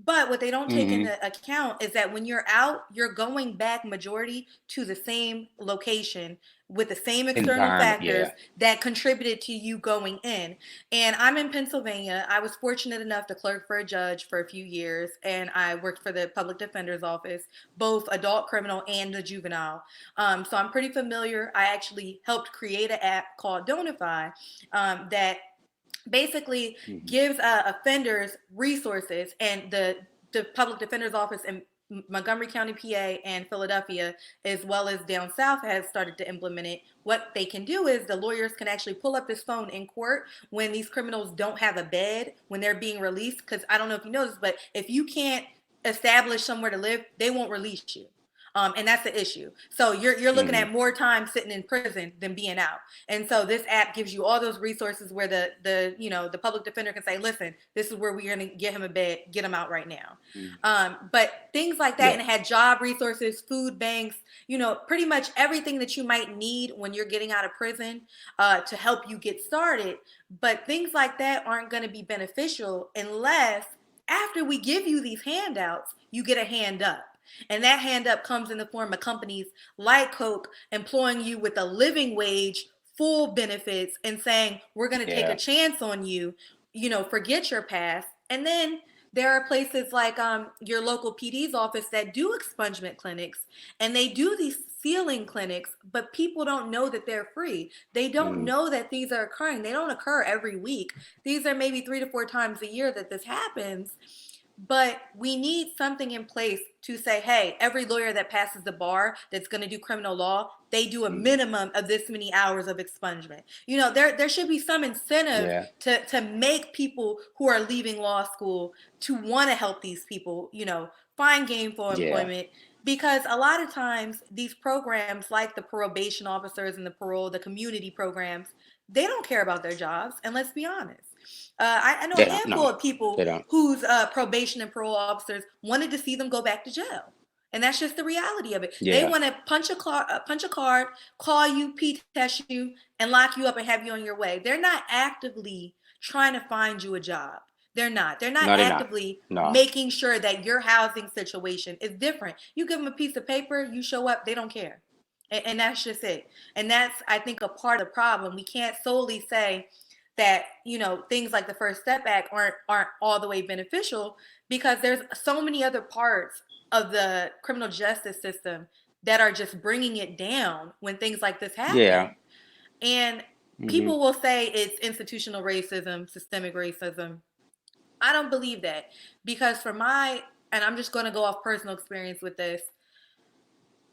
But what they don't take Mm-hmm. into account is that when you're out, you're going back majority to the same location with the same external Environment, factors yeah. that contributed to you going in. And I'm in Pennsylvania. I was fortunate enough to clerk for a judge for a few years, and I worked for the public defender's office, both adult criminal and the juvenile. So I'm pretty familiar. I actually helped create an app called Donify that basically Mm-hmm. gives offenders resources, and the public defender's office in Montgomery County, PA, and Philadelphia, as well as down south, has started to implement it. What they can do is the lawyers can actually pull up this phone in court when these criminals don't have a bed when they're being released. Because I don't know if you know this, but if you can't establish somewhere to live, they won't release you. And that's the issue. So you're looking Mm-hmm. at more time sitting in prison than being out. And so this app gives you all those resources where the public defender can say, listen, this is where we're going to get him a bed, get him out right now. Mm-hmm. But things like that, Yeah. and it had job resources, food banks, pretty much everything that you might need when you're getting out of prison to help you get started. But things like that aren't going to be beneficial unless after we give you these handouts, you get a hand up. And that hand up comes in the form of companies like Coke employing you with a living wage, full benefits, and saying, we're going to take a Yeah. chance on you, forget your past. And then there are places like your local PD's office that do expungement clinics, and they do these sealing clinics, but people don't know that they're free. They don't Mm-hmm. know that these are occurring. They don't occur every week. These are maybe 3 to 4 times a year that this happens. But we need something in place to say, hey, every lawyer that passes the bar that's going to do criminal law, they do a Mm-hmm. minimum of this many hours of expungement. There should be some incentive Yeah. to make people who are leaving law school to want to help these people, find gainful Yeah. employment. Because a lot of times these programs, like the probation officers and the community programs, they don't care about their jobs. And let's be honest. I know a They don't. handful No, of people they don't. whose probation and parole officers wanted to see them go back to jail. And that's just the reality of it. They Yeah. want to punch a card, call you, P-test you, and lock you up and have you on your way. They're not actively trying to find you a job. They're not. They're not No, they're not. actively No. making sure that your housing situation is different. You give them a piece of paper, you show up, they don't care. And that's just it. And that's, I think, a part of the problem. We can't solely say that things like the First Step Act aren't all the way beneficial, because there's so many other parts of the criminal justice system that are just bringing it down when things like this Yeah. happen. And Mm-hmm. people will say it's institutional racism, systemic racism. I don't believe that, because and I'm just going to go off personal experience with this,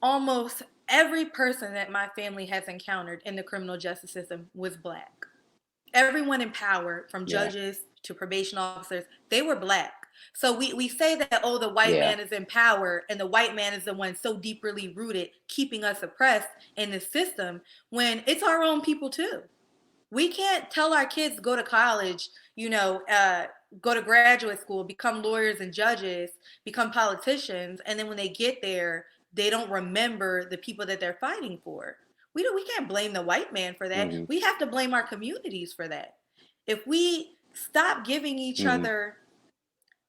almost every person that my family has encountered in the criminal justice system was Black. Everyone in power, from Yeah. judges to probation officers, they were Black. So we say that, oh, the white Yeah. man is in power and the white man is the one so deeply rooted, keeping us oppressed in the system, when it's our own people too. We can't tell our kids go to college, go to graduate school, become lawyers and judges, become politicians, and then when they get there, they don't remember the people that they're fighting for. We can't blame the white man for that. Mm-hmm. We have to blame our communities for that. If we stop giving each Mm-hmm. other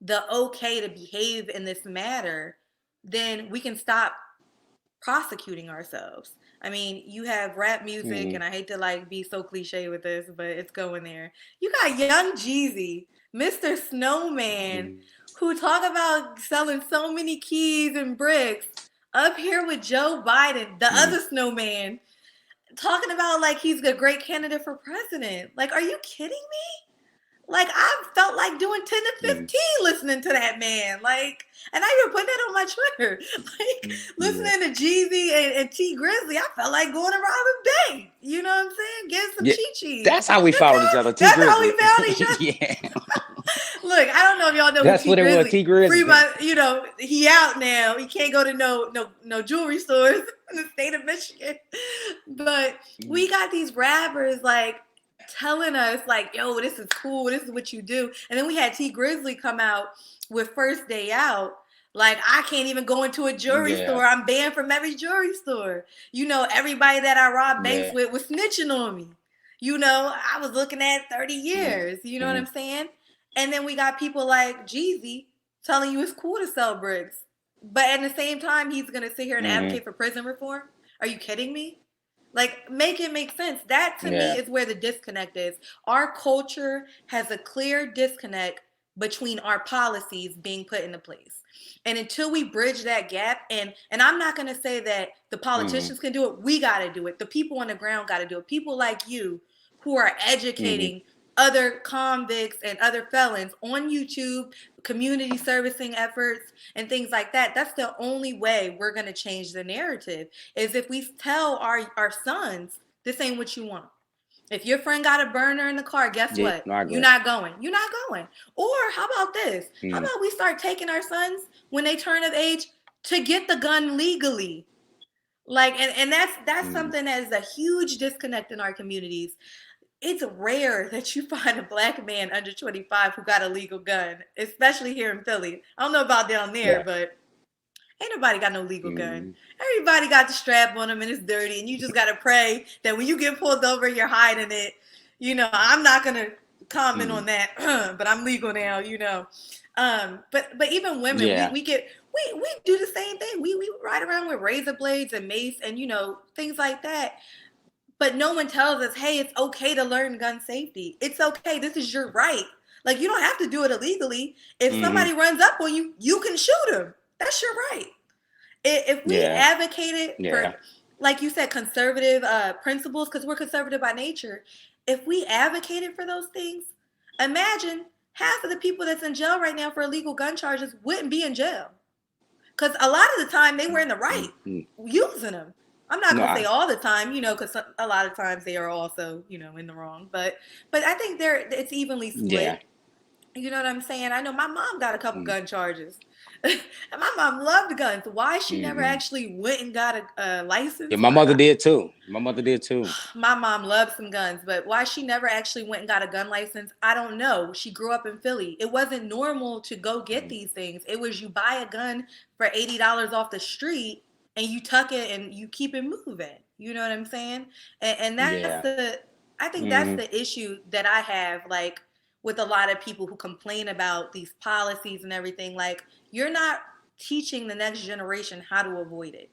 the okay to behave in this matter, then we can stop prosecuting ourselves. I mean, you have rap music, Mm-hmm. and I hate to like be so cliche with this, but it's going there. You got young Jeezy, Mr. Snowman, who talk about selling so many keys and bricks, up here with Joe Biden, the Mm-hmm. other snowman, talking about like he's a great candidate for president. Like, are you kidding me? Like, I felt like doing 10 to Mm-hmm. 15 listening to that man. Like, and I even put that on my Twitter. Like, Yeah. listening to Jeezy and T Grizzly, I felt like going to rob a bank. You know what I'm saying? Getting some Yeah. chi-chis. That's how we followed each other. T That's how we Grizzly. found each other. Yeah. Look, I don't know if y'all know who That's T what it was. Grizzly. T Free Grizzly. my, he out now. He can't go to no jewelry stores in the state of Michigan. But we got these rappers like telling us like, yo, this is cool. This is what you do. And then we had T Grizzly come out with First Day Out. Like, I can't even go into a jewelry Yeah. store. I'm banned from every jewelry store. Everybody that I robbed banks Yeah. with was snitching on me. I was looking at 30 years. You know what Mm-hmm. I'm saying? And then we got people like Jeezy telling you it's cool to sell bricks. But at the same time, he's going to sit here and Mm-hmm. advocate for prison reform. Are you kidding me? Like, make it make sense. That to me Yeah. is where the disconnect is. Our culture has a clear disconnect between our policies being put into place. And until we bridge that gap, and I'm not gonna say that the Mm-hmm. politicians can do it, we gotta do it. The people on the ground gotta do it. People like you who are Mm-hmm. educating other convicts and other felons on YouTube, community servicing efforts, and things like that. That's the only way we're going to change the narrative, is if we tell our sons, this ain't what you want. If your friend got a burner in the car, guess Yeah. what? No, I You're agree. not going. You're not going. Or how about this? How Mm-hmm. about we start taking our sons when they turn of age to get the gun legally? Like, and that's Mm-hmm. something that is a huge disconnect in our communities. It's rare that you find a black man under 25 who got a legal gun, especially here in Philly. I don't know about down there, Yeah. but ain't nobody got no legal gun. Mm-hmm. Everybody got the strap on them and it's dirty, and you just got to pray that when you get pulled over, you're hiding it. I'm not going to comment Mm-hmm. on that, but I'm legal now. But even women, Yeah. we do the same thing. We ride around with razor blades and mace and things like that. But no one tells us, hey, it's okay to learn gun safety. It's okay. This is your right. Like, you don't have to do it illegally. If Mm-hmm. somebody runs up on you, you can shoot them. That's your right. If we Yeah. advocated Yeah. for, like you said, conservative principles, because we're conservative by nature, if we advocated for those things, imagine half of the people that's in jail right now for illegal gun charges wouldn't be in jail. Because a lot of the time they were in the right Mm-hmm. using them. I'm not No, gonna say I, all the time, because a lot of times they are also, in the wrong. But I think it's evenly yeah. split. You know what I'm saying? I know my mom got a couple Mm-hmm. gun charges, and my mom loved guns. Why she never Mm-hmm. actually went and got a Yeah, license? my mother did too. My mother did too. My mom loves some guns, but why she never actually went and got a gun license, I don't know. She grew up in Philly. It wasn't normal to go get these things. It was you buy a gun for $80 off the street and you tuck it and you keep it moving. You know what I'm saying? And Yeah. I think that's Mm-hmm. the issue that I have, like, with a lot of people who complain about these policies and everything. Like, you're not teaching the next generation how to avoid it.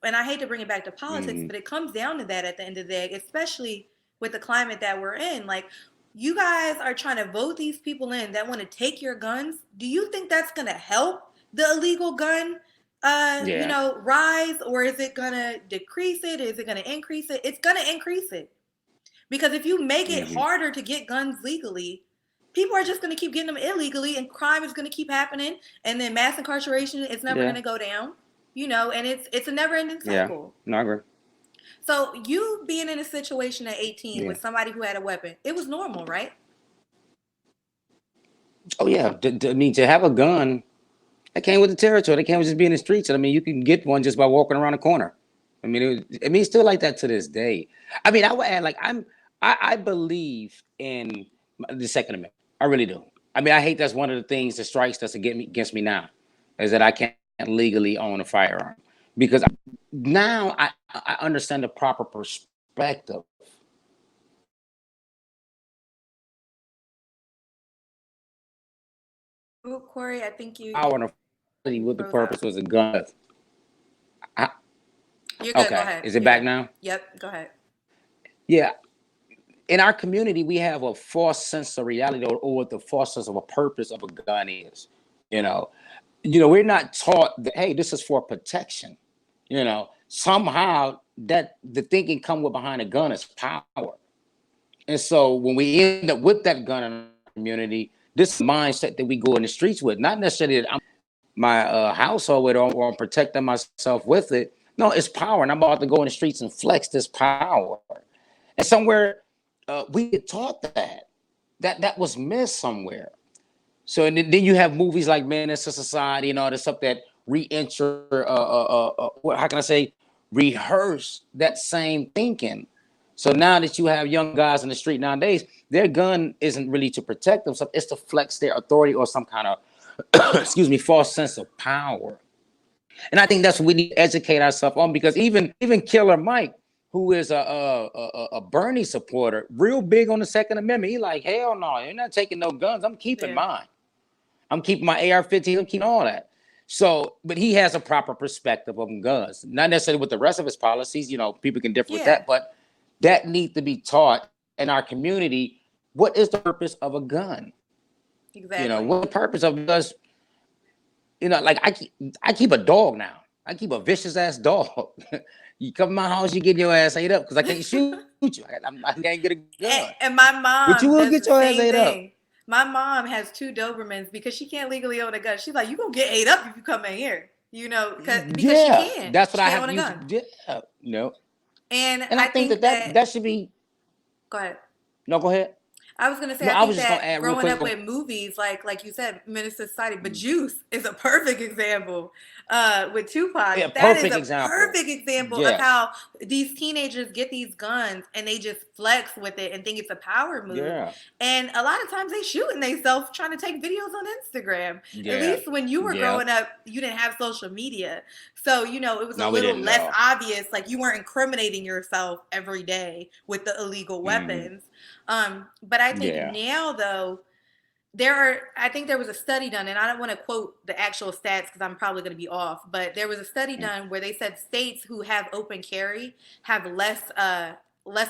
And I hate to bring it back to politics, Mm-hmm. but it comes down to that at the end of the day, especially with the climate that we're in. Like, you guys are trying to vote these people in that want to take your guns. Do you think that's going to help the illegal gun Yeah. rise, or is it going to decrease it? Is it going to increase it? It's going to increase it. Because if you make it Mm-hmm. harder to get guns legally, people are just going to keep getting them illegally, and crime is going to keep happening, and then mass incarceration is never going Yeah. to go down. And it's a never-ending Yeah. cycle. No, I agree. So you being in a situation at 18 Yeah. with somebody who had a weapon, it was normal, right? Oh yeah. I mean, to have a gun, that came with the territory. That came with just being in the streets. I mean, you can get one just by walking around the corner. It's still like that to this day. I mean, I would add, like, I believe in the Second Amendment. I really do. I mean, I hate that's one of the things that strikes that's against me now, is that I can't legally own a firearm, because now I understand the proper perspective Oh, Corey, I think you Power and what the froze purpose out. was a gun. I, You're good. Go okay, ahead. is it You're back good. now? Yep. Go ahead. Yeah. In our community, we have a false sense of reality, or what the false sense of a purpose of a gun is. You know, we're not taught that, hey, this is for protection. Somehow that the thinking come with behind a gun is power. And so when we end up with that gun in our community, this mindset that we go in the streets with, not necessarily that I'm my household with, or I'm protecting myself with it. No, it's power, and I'm about to go in the streets and flex this power. And somewhere we get taught that was missed somewhere. So and then you have movies like Menace to Society and all this stuff that re-enter, how can I say, rehearse that same thinking. So now that you have young guys in the street nowadays, their gun isn't really to protect themselves; it's to flex their authority or some kind of, excuse me, false sense of power. And I think that's what we need to educate ourselves on, because even Killer Mike, who is a Bernie supporter, real big on the Second Amendment, he like, hell no, you're not taking no guns. I'm keeping Yeah. mine. I'm keeping my AR-15. I'm keeping all that. So, but he has a proper perspective of guns, not necessarily with the rest of his policies. People can differ with Yeah. that, but that needs to be taught in our community. What is the purpose of a gun? Exactly. What the purpose of guns? Like I keep a dog now. I keep a vicious ass dog. You come to my house, you get your ass ate up because I can't shoot you. I can't get a gun, And my but you mom will does get the your ass same ate up. thing. My mom has two Dobermans because she can't legally own a gun. She's like, you gonna get ate up if you come in here, because she Yeah, can't. that's what She I can't have own to a use. gun. Yeah, no, And and I I think that think that, that. that should be. Go ahead. No, go ahead. I was gonna say, No, I I think was just gonna that add real growing quick. up with movies like you said, Minister Society, but Juice is a perfect example. With Yeah, Tupac, that is perfect a example. perfect example of Yes. how these teenagers get these guns and they just flex with it and think it's a power move. Yeah. And a lot of times they shooting themselves trying to take videos on Instagram. At Yeah. least when you were Yeah. growing up, you didn't have social media, so it was a No, we little didn't less know. obvious. Like you weren't incriminating yourself every day with the illegal Mm, weapons. But I think yeah. now though, I think there was a study done, and I don't want to quote the actual stats because I'm probably going to be off, but there was a study Mm, done where they said states who have open carry have less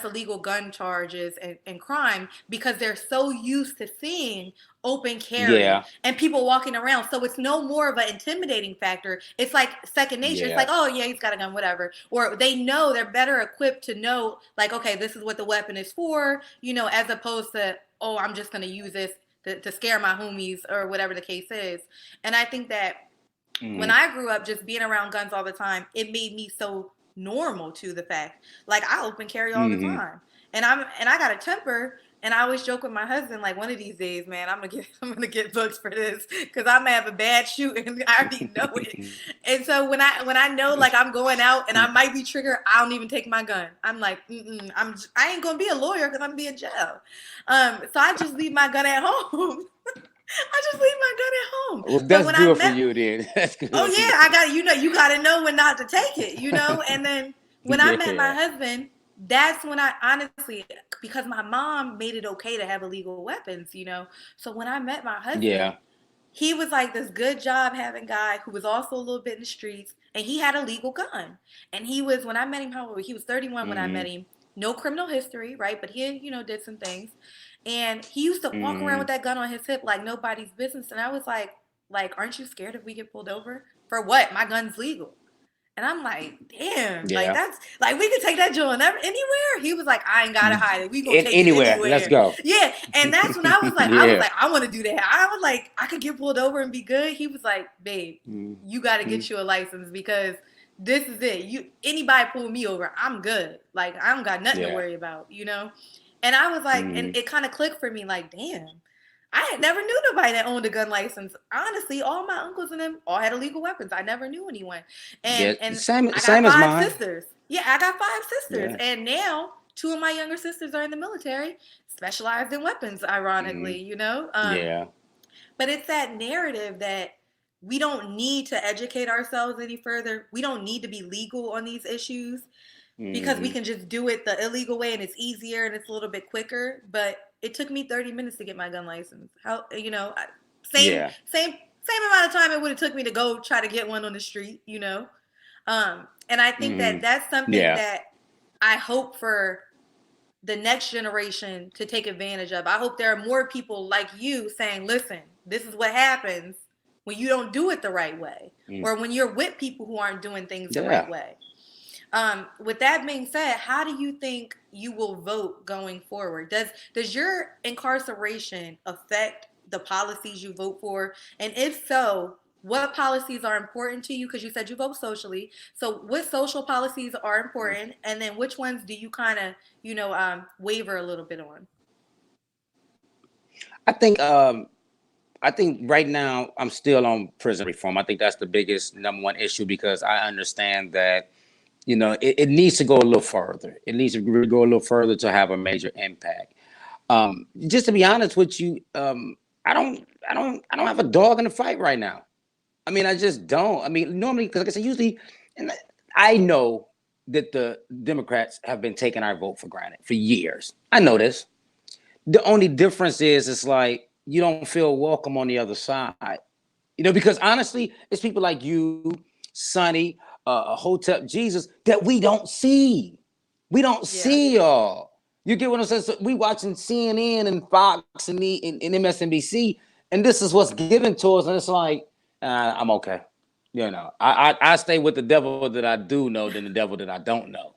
illegal gun charges and crime because they're so used to seeing open carry yeah. and people walking around. So it's no more of an intimidating factor. It's like second nature. It's like, Yeah. oh yeah, he's got a gun, whatever. Or they know, they're better equipped to know, like, okay, this is what the weapon is for, as opposed to, oh, I'm just gonna use this to scare my homies or whatever the case is. And I think that when Mm, I grew up just being around guns all the time, it made me so normal to the fact. Like I open carry all the mm-hmm. time. And I got a temper, and I always joke with my husband, like one of these days, man, I'm gonna get booked for this because I'm gonna have a bad shoot and I already know it. And so when I know like I'm going out and I might be triggered, I don't even take my gun. I'm like, I ain't gonna be a lawyer because I'm gonna be in jail. So I just leave my gun at home. I just leave my gun at home. Well, But that's when I good for met you then. That's Oh good for yeah, you. I got you got to know when not to take it. And then when I met my Yeah. husband, that's when I honestly, because my mom made it okay to have illegal weapons. So when I met my husband, Yeah. he was like this good job having guy who was also a little bit in the streets, and he had a legal gun. And he was when I met him, how old? He was 31 when I met Mm-hmm. him. No criminal history, right? But he, did some things. And he used to walk around with Mm-hmm. that gun on his hip like nobody's business. And I was like, aren't you scared if we get pulled over? For what? My gun's legal. And I'm like, damn, like Yeah. that's like we can take that joint anywhere. He was like, I ain't gotta hide it. We gonna In take it anywhere. Let's anywhere. go. Yeah. And that's when I was like, Yeah. I want to do that. I was like, I could get pulled over and be good. He was like, babe, you gotta Mm-hmm. get you a license because this is it. Anybody pull me over, I'm good. Like I don't got nothing to Yeah. worry about. And I was like, and Mm-hmm. it kind of clicked for me, like, damn. I had never knew nobody that owned a gun license. Honestly, all my uncles and them all had illegal weapons. I never knew anyone. And Yeah. and Same. I got Same as five mine. sisters. Yeah, I got five sisters. Yeah. And now two of my younger sisters are in the military, specialized in weapons, Mm-hmm. ironically. Yeah. But it's that narrative that we don't need to educate ourselves any further. We don't need to be legal on these issues because we Mm-hmm. can just do it the illegal way and it's easier and it's a little bit quicker. But it took me 30 minutes to get my gun license. Same, Yeah. same amount of time it would have took me to go try to get one on the street, you know. And I think that Hmm. that's something Yeah. that I hope for the next generation to take advantage of. I hope there are more people like you saying, listen, this is what happens when you don't do it the right way, Mm. or when you're with people who aren't doing things the right Yeah. way. With that being said, how do you think you will vote going forward? Does your incarceration affect the policies you vote for? And if so, what policies are important to you? Because you said you vote socially. So what social policies are important, and then which ones do you kind of waver a little bit on? I think I think right now I'm still on prison reform. I think that's the biggest number one issue because I understand that it needs to go a little further. It needs to really go a little further to have a major impact. Just to be honest with you, I don't have a dog in the fight right now. I mean, I just don't. I mean, normally, because like I said, usually, and I know that the Democrats have been taking our vote for granted for years. I know this. The only difference is it's like you don't feel welcome on the other side. Because honestly, it's people like you, Sonny, Hotep Jesus that we don't see. We don't Yeah. see y'all. You get what I'm saying? So we watching CNN and Fox and MSNBC, and this is what's given to us, and it's like I'm okay. I stay with the devil that I do know than the devil that I don't know.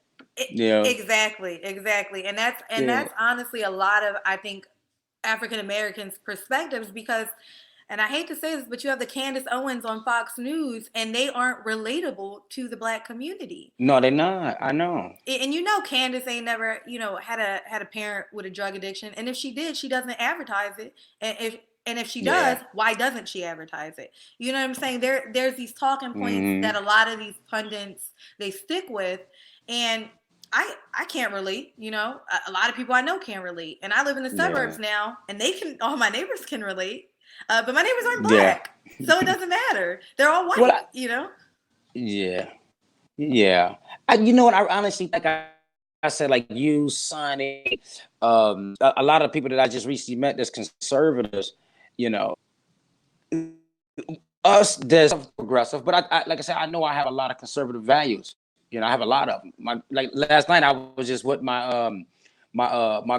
Yeah, Exactly, exactly. yeah, And that's honestly a lot of, I think, African Americans' perspectives, because, and I hate to say this, but you have the Candace Owens on Fox News, and they aren't relatable to the black community. no, they're not. I know. And Candace ain't never, had a parent with a drug addiction, and if she did, she doesn't advertise it. And if she does, Yeah. why doesn't she advertise it? You know what I'm saying? There's these talking points that a Hmm. lot of these pundits they stick with, and I can't relate. A lot of people I know can't relate, and I live in the Yeah. suburbs now, and all my neighbors can relate, but my neighbors aren't Yeah. black, so it doesn't matter. They're all Well, white. yeah. Yeah. You know what? I honestly think I said like you, Sonny, a lot of people that I just recently met that's conservatives, you know, us there's progressive, but I like I said, I know I have a lot of conservative values. I have a lot of them. Like last night I was just with my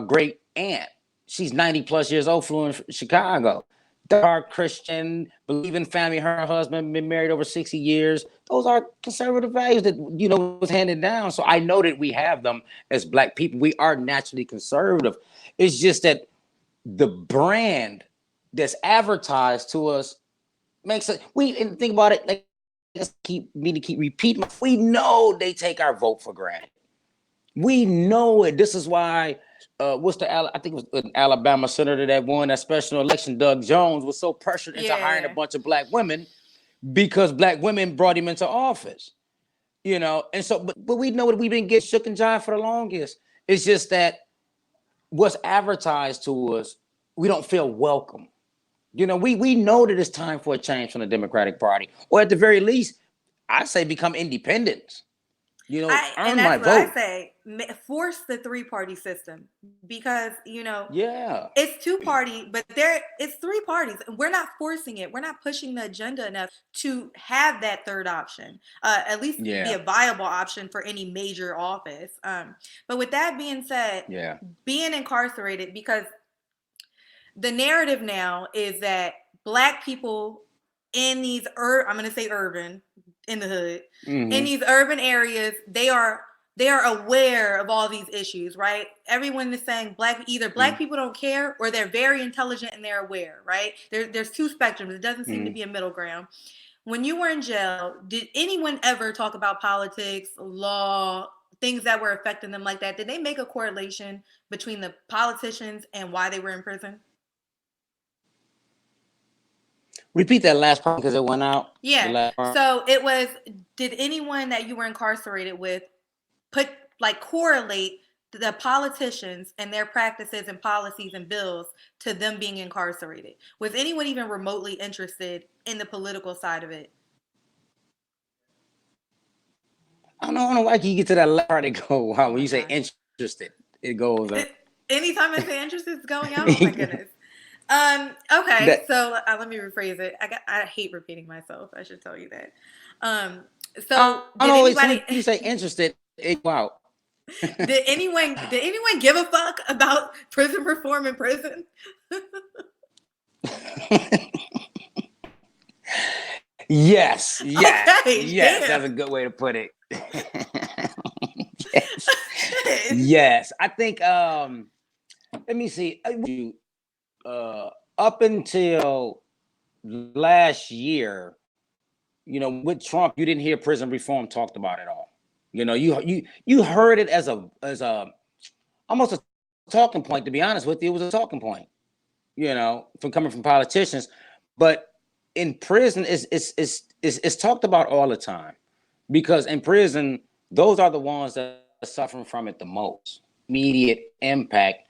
great aunt. She's 90 plus years old, flew in Chicago. Dark Christian, believe in family. Her and her husband been married over 60 years. Those are conservative values that was handed down. So I know that we have them as black people. We are naturally conservative. It's just that the brand that's advertised to us makes it. We and think about it. Like, keep repeating. We know they take our vote for granted. We know it. This is why. What's I think it was an Alabama senator that won that special election. Doug Jones was so pressured into Yeah, hiring a yeah. bunch of black women because black women brought him into office. And so, but we know that we've been getting shook and jive for the longest. It's just that what's advertised to us, we don't feel welcome. We know that it's time for a change from the Democratic Party, or at the very least, I say become independents. And Earn my that's what I vote. say. Force the three-party system, because Yeah, it's two-party, but it's three parties, and we're not forcing it. We're not pushing the agenda enough to have that third option, at least be yeah, a viable option for any major office. But with that being said, yeah. being incarcerated, because the narrative now is that black people in these I'm going to say urban, in the hood, in Hmm. these urban areas, they are aware of all these issues, right? Everyone is saying either black Hmm. people don't care, or they're very intelligent and they're aware, right? There's two spectrums. It doesn't seem to Hmm. be a middle ground. When you were in jail, did anyone ever talk about politics, law, things that were affecting them like that? Did they make a correlation between the politicians and why they were in prison? Repeat that last part because it went out. The Yeah. last part. So it was, did anyone that you were incarcerated with put, like, correlate the politicians and their practices and policies and bills to them being incarcerated? Was anyone even remotely interested in the political side of it? I don't know why you get to that last part. It go wow. Oh When my you say gosh. interested, it goes. Anytime I say interest is going out, oh my goodness. Okay, That so let me rephrase it. I hate repeating myself. I should tell you that. Um, I so don't did know. As soon anybody as you say interested, it go out. did anyone give a fuck about prison reform in prison? Yes, yes, Okay, yes. damn. That's a good way to put it. Yes, Shit. yes. I think. Let me see. Up until last year, with Trump, you didn't hear prison reform talked about at all. You heard it as a almost a talking point. To be honest with you, it was a talking point. From coming from politicians, but in prison, it's talked about all the time, because in prison, those are the ones that are suffering from it the most. Immediate impact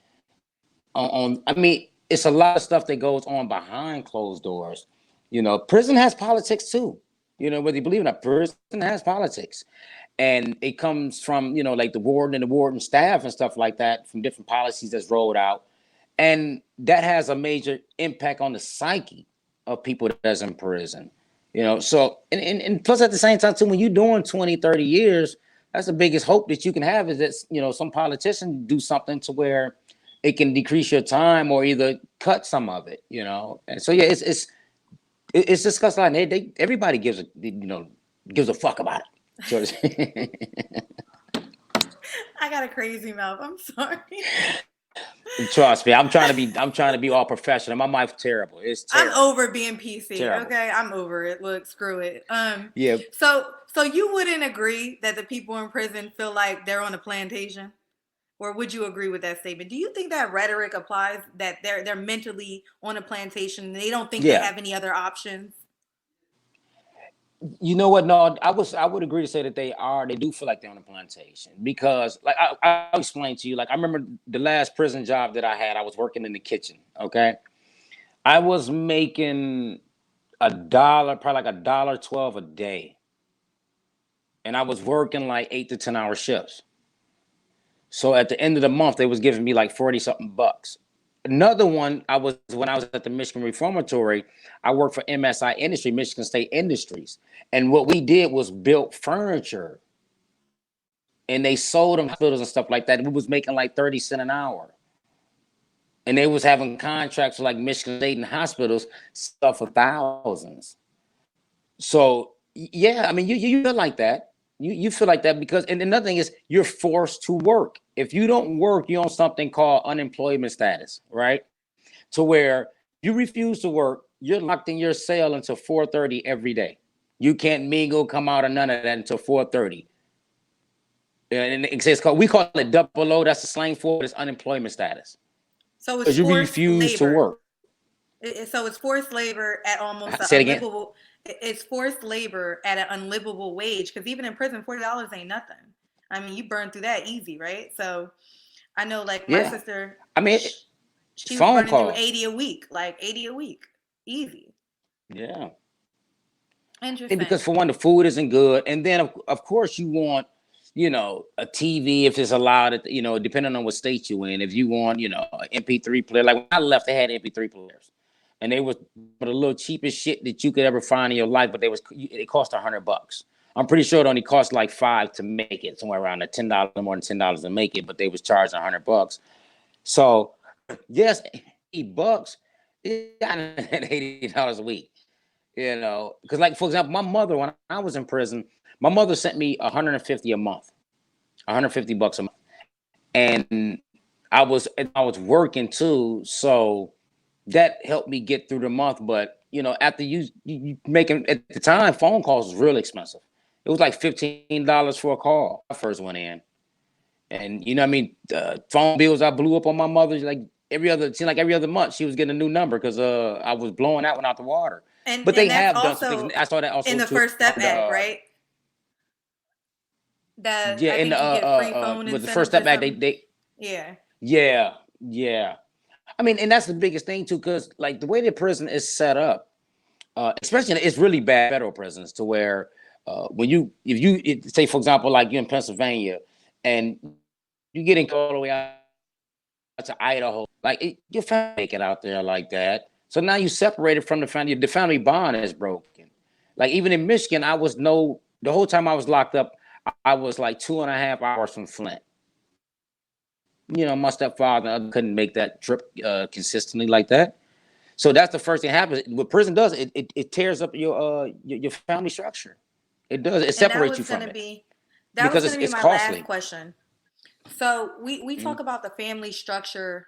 on. I mean, it's a lot of stuff that goes on behind closed doors. Prison has politics too. Whether you believe it or not, prison has politics, and it comes from like the warden and the warden staff and stuff like that, from different policies that's rolled out, and that has a major impact on the psyche of people that's in prison. So and plus, at the same time too, when you're doing 20, 30 years, that's the biggest hope that you can have, is that some politician do something to where it can decrease your time or either cut some of it. And so yeah, it's discussed a lot. They everybody gives a fuck about it. So I got a crazy mouth. I'm sorry. trust me, I'm trying to be all professional. My mouth's terrible. It's I'm terrible. over being PC. Terrible. Okay, I'm over it. Look, screw it. Yeah. So you wouldn't agree that the people in prison feel like they're on a plantation? Or would you agree with that statement? Do you think that rhetoric applies, that they're mentally on a plantation and they don't think they Yeah. have any other options? You know what? No, I would agree to say that they do feel like they're on a plantation, because like I'll explain to you. Like, I remember the last prison job that I had, I was working in the kitchen. Okay. I was making $1, probably like $1.12 a day. And I was working like 8 to 10 hour shifts. So at the end of the month, they was giving me like 40 something bucks. Another one, I was when I was at the Michigan Reformatory, I worked for MSI Industry, Michigan State Industries. And what we did was built furniture, and they sold them hospitals and stuff like that. And we was making like 30 cents an hour. And they was having contracts with like Michigan State and hospitals, stuff for thousands. So yeah, I mean, you feel like that. You feel like that because, and another thing is, you're forced to work. If you don't work, you're on something called unemployment status, right? To where you refuse to work, you're locked in your cell until 4:30 every day. You can't mingle, come out, or none of that until 4:30. And we call it double O. That's the slang for it. It's unemployment status, So it's because you forced refuse to labor. work. So it's forced labor at almost an Say it again. unlivable. It's forced labor at an unlivable wage, because even in prison, $40 ain't nothing. I mean, you burn through that easy, right? So I know, like my Yeah, sister, I mean, she was phone burning through calls. 80 a week, like 80 a week, easy. Yeah. And because Interesting. for one, the food isn't good, and then of course you want, a TV if it's allowed. Depending on what state you in, if you want, an MP3 player. Like when I left, they had MP3 players, and they was the little cheapest shit that you could ever find in your life. But it cost $100. I'm pretty sure it only cost like $5 to make it, somewhere around the $10, more than $10 to make it. But they was charging $100. So yes, $80. $80 a week. Because like, for example, my mother, when I was in prison, my mother sent me 150 a month, 150 bucks a month. And I was working too. So that helped me get through the month. But after you making, at the time, phone calls was really expensive. It was like $15 for a call. I first went in. And what I mean, phone bills I blew up on my mother, like every other month she was getting a new number, because I was blowing that one out the water. And But they and that's have done some things. also I saw that in also the too. First Step Act, right? That Yeah, I in the think you get free phone with the First incentives or Step Act, something. Yeah. yeah. I mean, and that's the biggest thing too, because like the way the prison is set up, especially it's really bad federal prisons, to where when say for example, like you're in Pennsylvania, and you getting all the way out to Idaho, Like your family make it out there like that. So now you separated from the family. The family bond is broken. Like even in Michigan, the whole time I was locked up, I was like 2.5 hours from Flint. My stepfather couldn't make that trip consistently like that. So that's the first thing that happens. What prison does, it tears up your family structure. It does. It And that separates was you going from to it be because going to be it's my last costly. question. So we Mm-hmm. talk about the family structure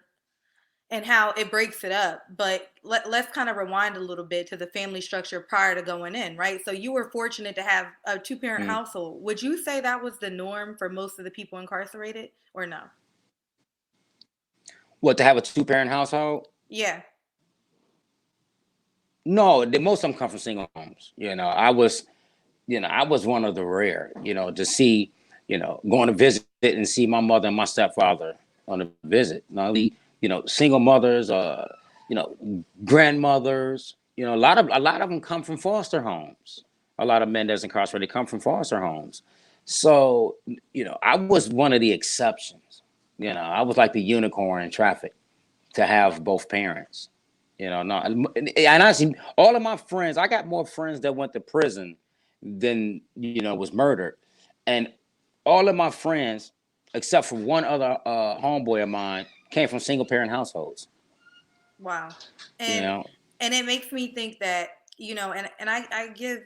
and how it breaks it up, but let's kind of rewind a little bit to the family structure prior to going in, right? So you were fortunate to have a two-parent Mm-hmm. household. Would you say that was the norm for most of the people incarcerated, or no? What, to have a two-parent household? Yeah. No, most of them come from single homes. I was one of the rare. To see, going to visit and see my mother and my stepfather on a visit. Now, single mothers, grandmothers. A lot of them come from foster homes. A lot of men that's incarcerated come from foster homes. So, I was one of the exceptions. I was like the unicorn in traffic to have both parents. No, and honestly, all of my friends, I got more friends that went to prison than was murdered, and all of my friends, except for one other homeboy of mine, came from single parent households. Wow. You And know, and it makes me think that, and I give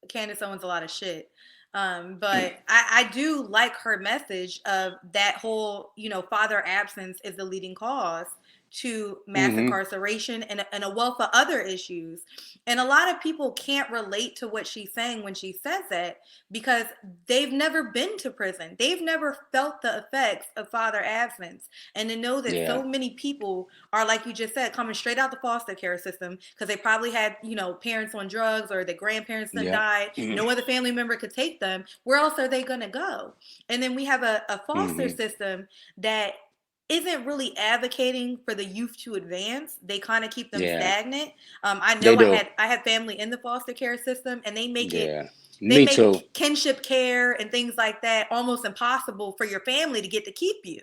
Candace Owens a lot of shit. But I do like her message of that whole, father absence is the leading cause to mass mm-hmm. incarceration and a wealth of other issues. And a lot of people can't relate to what she's saying when she says that because they've never been to prison. They've never felt the effects of father absence. And to know that Yeah, so many people are, like you just said, coming straight out the foster care system because they probably had, parents on drugs or their grandparents that yeah, died. No other family member could take them. Where else are they going to go? And then we have a foster mm-hmm. system that isn't really advocating for the youth to advance. They kind of keep them Yeah, stagnant. I they know do. I had family in the foster care system, and Yeah, they me too. make kinship care and things like that almost impossible for your family to get to keep you.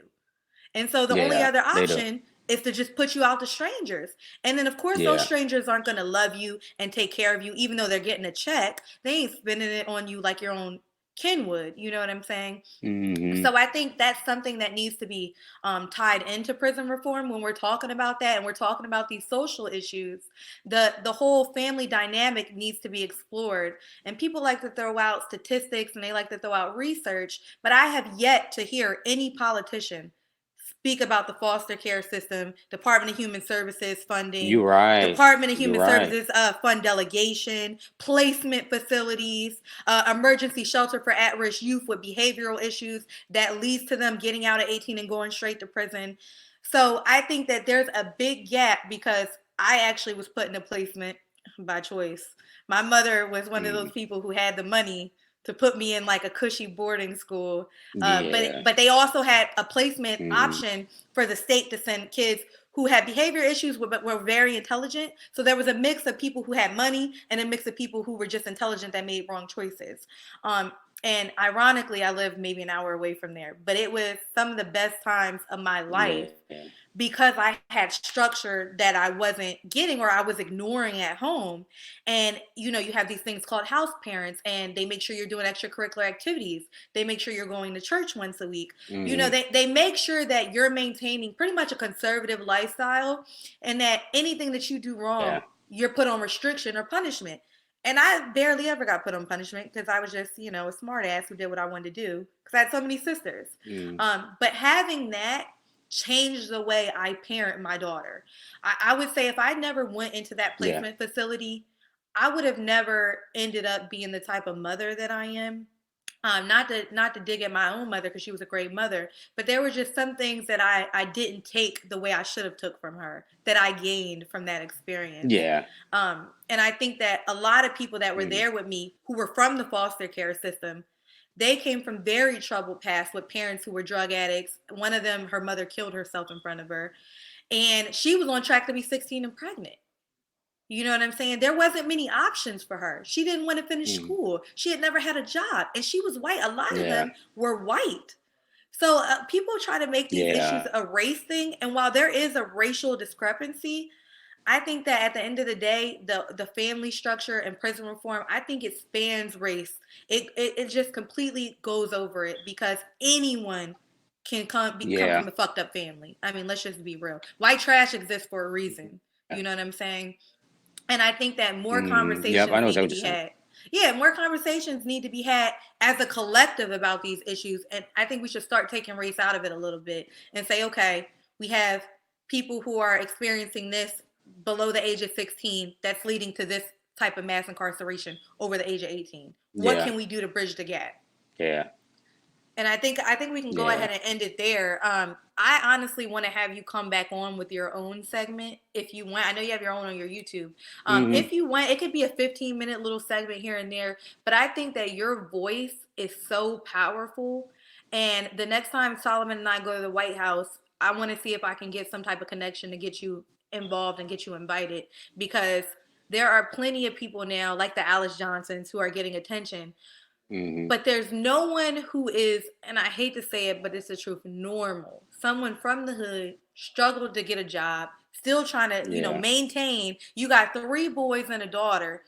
And so the only Yeah, other they do. option is to just put you out to strangers. And then, of course, those Yeah, strangers aren't going to love you and take care of you, even though they're getting a check. They ain't spending it on you like your own kin would. You know what I'm saying? mm-hmm. So I think that's something that needs to be tied into prison reform when we're talking about that and we're talking about these social issues. The whole family dynamic needs to be explored. And people like to throw out statistics and they like to throw out research, but I have yet to hear any politician speak about the foster care system, Department of Human Services funding, You're right. Department of You're Human right. Services fund delegation, placement facilities, emergency shelter for at-risk youth with behavioral issues that leads to them getting out at 18 and going straight to prison. So I think that there's a big gap because I actually was put in a placement by choice. My mother was one of Mm, those people who had the money to put me in like a cushy boarding school. But yeah. but they also had a placement Mm, option for the state to send kids who had behavior issues but were very intelligent. So there was a mix of people who had money and a mix of people who were just intelligent that made wrong choices. Um, and ironically, I lived maybe an hour away from there, but it was some of the best times of my life yeah. because I had structure that I wasn't getting or I was ignoring at home. And you have these things called house parents, and they make sure you're doing extracurricular activities. They make sure you're going to church once a week. Mm-hmm. They make sure that you're maintaining pretty much a conservative lifestyle and that anything that you do wrong, Yeah. you're put on restriction or punishment. And I barely ever got put on punishment because I was just, a smart ass who did what I wanted to do because I had so many sisters. Mm, But having that changed the way I parent my daughter. I would say if I never went into that yeah. placement facility, I would have never ended up being the type of mother that I am. Not to dig at my own mother because she was a great mother, but there were just some things that I didn't take the way I should have took from her that I gained from that experience. Yeah. And I think that a lot of people that were Mm, there with me who were from the foster care system, they came from very troubled past with parents who were drug addicts. One of them, her mother killed herself in front of her, and she was on track to be 16 and pregnant. You know what I'm saying? There wasn't many options for her. She didn't want to finish mm, school. She had never had a job, and she was white. A lot of yeah. them were white. So people try to make these issues Yeah. a race thing, and while there is a racial discrepancy, I think that at the end of the day, the family structure and prison reform, I think it spans race. It just completely goes over it because anyone can come Yeah. from a fucked up family. I mean, let's just be real. White trash exists for a reason. You know what I'm saying? And I think that more Yep. I conversations know need exactly to what you're be saying. had. Yeah, more conversations need to be had as a collective about these issues. And I think we should start taking race out of it a little bit and say, okay, we have people who are experiencing this below the age of 16 that's leading to this type of mass incarceration over the age of 18. What Yeah. can we do to bridge the gap? Yeah. And I think we can go Yeah. ahead and end it there. I honestly want to have you come back on with your own segment if you want. I know you have your own on your YouTube. Hmm. If you want, it could be a 15-minute little segment here and there. But I think that your voice is so powerful. And the next time Solomon and I go to the White House, I want to see if I can get some type of connection to get you involved and get you invited because there are plenty of people now, like the Alice Johnsons, who are getting attention, Hmm. but there's no one who is, and I hate to say it, but it's the truth, normal. Someone from the hood struggled to get a job, still trying to, Yeah. maintain. You got three boys and a daughter.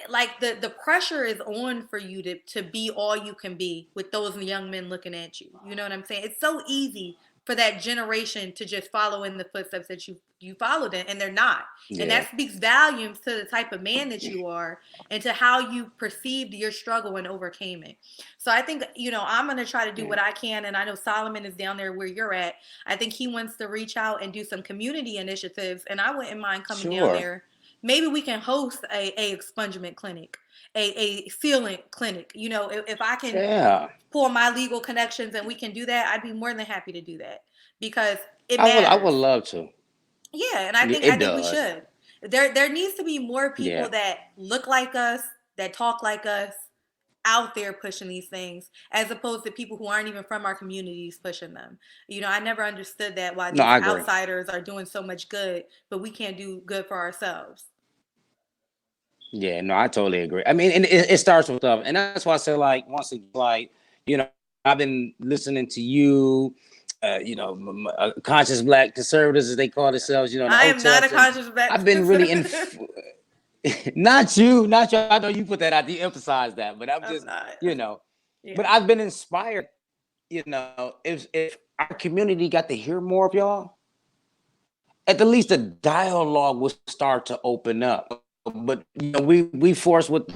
Like the pressure is on for you to be all you can be with those young men looking at you. You know what I'm saying? It's so easy for that generation to just follow in the footsteps that you followed in, and they're not. And Yeah. that speaks volumes to the type of man that you are and to how you perceived your struggle and overcame it. So I think, I'm going to try to do Yeah. what I can. And I know Solomon is down there where you're at. I think he wants to reach out and do some community initiatives. And I wouldn't mind coming down Sure. there. Maybe we can host a expungement clinic, a sealant clinic. If I can Yeah. pull my legal connections and we can do that, I'd be more than happy to do that because it I would matters. love to. Yeah, and I Yeah, think I it think we does. should. There needs to be more people Yeah. that look like us, that talk like us, out there pushing these things, as opposed to people who aren't even from our communities pushing them. I never understood that why No, these I agree. outsiders are doing so much good, but we can't do good for ourselves. Yeah, no, I totally agree. I mean, and it starts with stuff, and that's why I say, like, once again, like, you know, I've been listening to you, conscious black conservatives, as they call themselves, the I am not a OTEPs, and conscious black I've been really in. conservative. Not you, not you. I know you put that out, you emphasize that, but I'm I'm just, not. but Yeah. I've been inspired. If our community got to hear more of y'all, at the least the dialogue will start to open up. But we forced with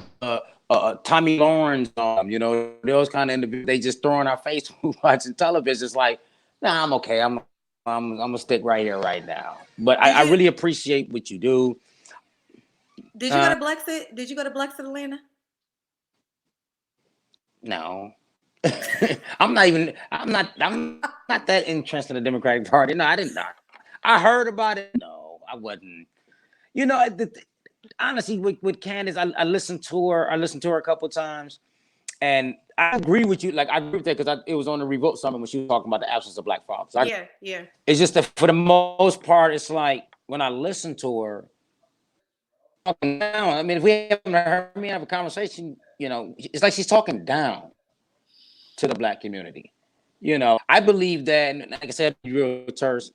Tommy Lawrence, those kind of individuals. They just throw in our face watching television. It's like, nah, I'm okay. I'm gonna stick right here right now. But Did I you really appreciate what you do. did you go to Blexit? Did you go to Blexit, Atlanta? No, I'm not that interested in the Democratic Party. No, I didn't. I heard about it. No, I wasn't. You know, honestly, with Candace, I listened to her. I listened to her a couple of times, and I agree with you. Like, I agree with that because it was on the Revolt Summit when she was talking about the absence of black fathers. Yeah, yeah. It's just that for the most part, it's like when I listen to her talking down. I mean, if we haven't heard me have a conversation, it's like she's talking down to the black community. I believe that, and like I said, real terse.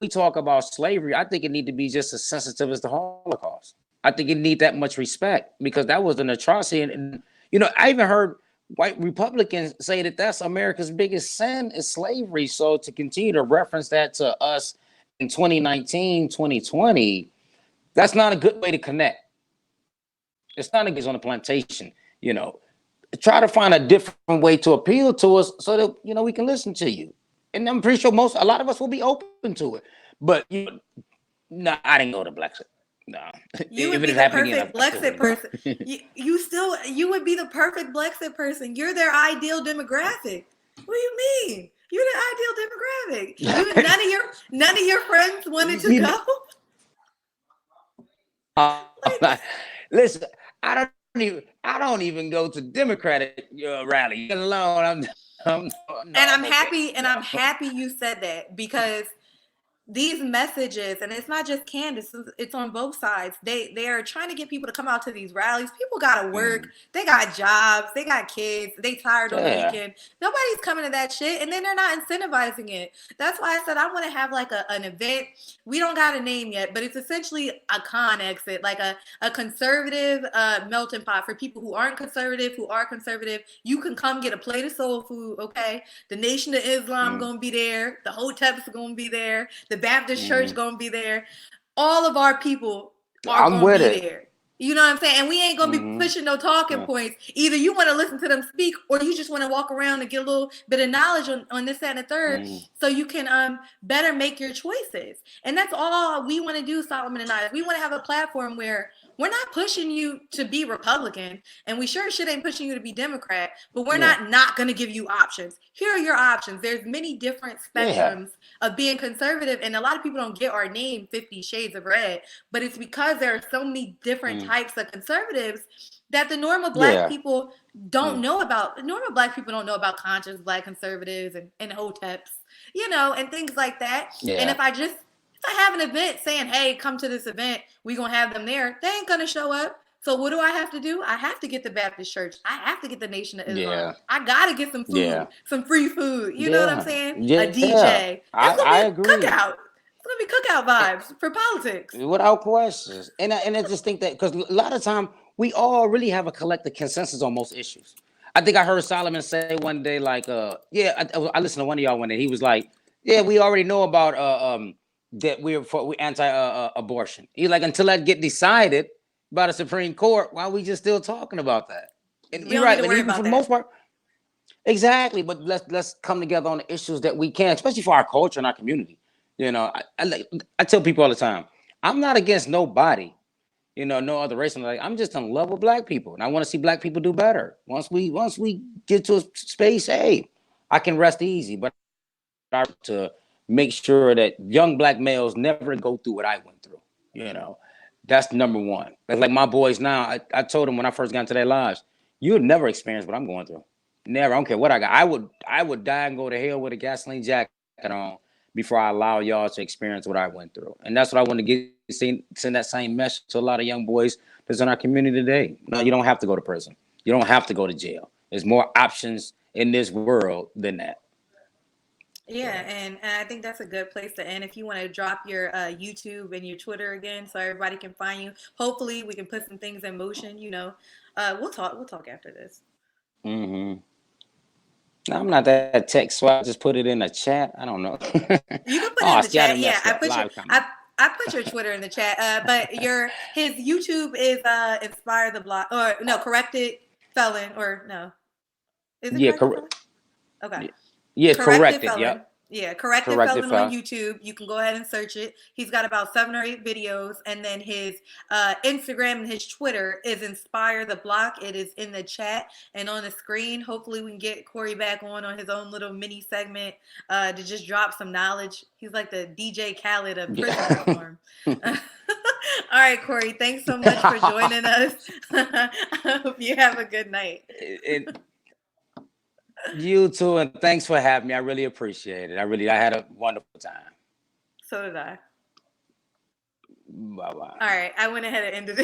We talk about slavery. I think it need to be just as sensitive as the Holocaust. I think it need that much respect because that was an atrocity. And I even heard white Republicans say that that's America's biggest sin is slavery. So to continue to reference that to us in 2019, 2020, that's not a good way to connect. It's not a good on the plantation, you know. Try to find a different way to appeal to us so that we can listen to you. And I'm pretty sure a lot of us will be open to it. But no, I didn't go to Blexit. No, You if would it be had the happened again, perfect I still Blexit wouldn't go. person. You would be the perfect Blexit person. You're their ideal demographic. What do you mean? You're the ideal demographic. None of your friends wanted to you know, go. Like, listen, I don't even go to Democratic rally. Alone, I'm and I'm okay. happy, and No. I'm happy you said that because these messages, and it's not just Candace, it's on both sides. They are trying to get people to come out to these rallies. People gotta work, Mm. they got jobs, they got kids, they tired on the Yeah. weekend. Nobody's coming to that shit, and then they're not incentivizing it. That's why I said I want to have like an event. We don't got a name yet, but it's essentially a con exit, like a conservative melting pot for people who aren't conservative, who are conservative. You can come get a plate of soul food, okay? The Nation of Islam Mm. gonna be there, the Hoteps gonna be there, the Baptist Church Mm. gonna be there. All of our people are I'm gonna with be it. there. You know what I'm saying? And we ain't gonna be Mm. pushing no talking Yeah. points. Either you want to listen to them speak, or you just want to walk around and get a little bit of knowledge on this, that, and the third, Mm. so you can better make your choices. And that's all we want to do, Solomon and I. We want to have a platform where we're not pushing you to be Republican, and we sure shit ain't pushing you to be Democrat, but we're Yeah. not going to give you options. Here are your options. There's many different Yeah. spectrums of being conservative, and a lot of people don't get our name 50 Shades of Red, but it's because there are so many different Mm. types of conservatives that the normal black Yeah. people don't Mm. know about. Normal black people don't know about conscious black conservatives and hoteps, you know, and things like that. And Yeah. if I have an event saying, hey, come to this event, we're going to have them there, they ain't going to show up. So what do I have to do? I have to get the Baptist Church. I have to get the Nation of Islam. Yeah. I got to get some Yeah. food, some free food. You know what I'm Yeah. saying? A Yeah. DJ. It's going to I be a agree. cookout. It's going to be cookout vibes for politics. Without questions. And I just think that because a lot of time we all really have a collective consensus on most issues. I think I heard Solomon say one day, like, yeah, I listened to one of y'all one day. He was like, yeah, we already know about that we anti abortion. He's like, until that get decided by the Supreme Court, why are we just still talking about that? And We you're don't need right, to but worry even for about the most that. part, exactly. But let's come together on the issues that we can, especially for our culture and our community. You know, I tell people all the time, I'm not against nobody. You know, no other race. I'm just in love with black people, and I want to see black people do better. Once we get to a space, hey, I can rest easy. But I to make sure that young black males never go through what I went through. You know, that's number one. Like my boys now, I told them when I first got into their lives, you'll never experience what I'm going through. Never. I don't care what I got. I would die and go to hell with a gasoline jacket on before I allow y'all to experience what I went through. And that's what I want to send that same message to a lot of young boys that's in our community today. No, you don't have to go to prison. You don't have to go to jail. There's more options in this world than that. Yeah, So. and I think that's a good place to end. If you want to drop your YouTube and your Twitter again, so everybody can find you. Hopefully, we can put some things in motion. You know, we'll talk. We'll talk after this. Mm-hmm. I'm not that tech, so I just put it in the chat. I don't know. You can put it Oh, in the see, I chat. done Yeah, messed up. Live comment. I put your Twitter in the chat. But your his YouTube is Inspire the Block, or no, Corrected Felon, or no, is it Yeah, Corrected correct. Felon? Okay. Yeah, Corrected corrected. Felon. Yep. Yeah, Corrected Corrected Felon on file. YouTube. You can go ahead and search it. He's got about 7 or 8 videos, and then his Instagram and his Twitter is Inspire the Block. It is in the chat and on the screen. Hopefully, we can get Corey back on his own little mini segment to just drop some knowledge. He's like the DJ Khaled of prison Yeah. reform. All right, Corey. Thanks so much for joining us. I hope you have a good night. And you too, and thanks for having me. I really appreciate it. I had a wonderful time. So did I. Bye bye. All right, I went ahead and ended it.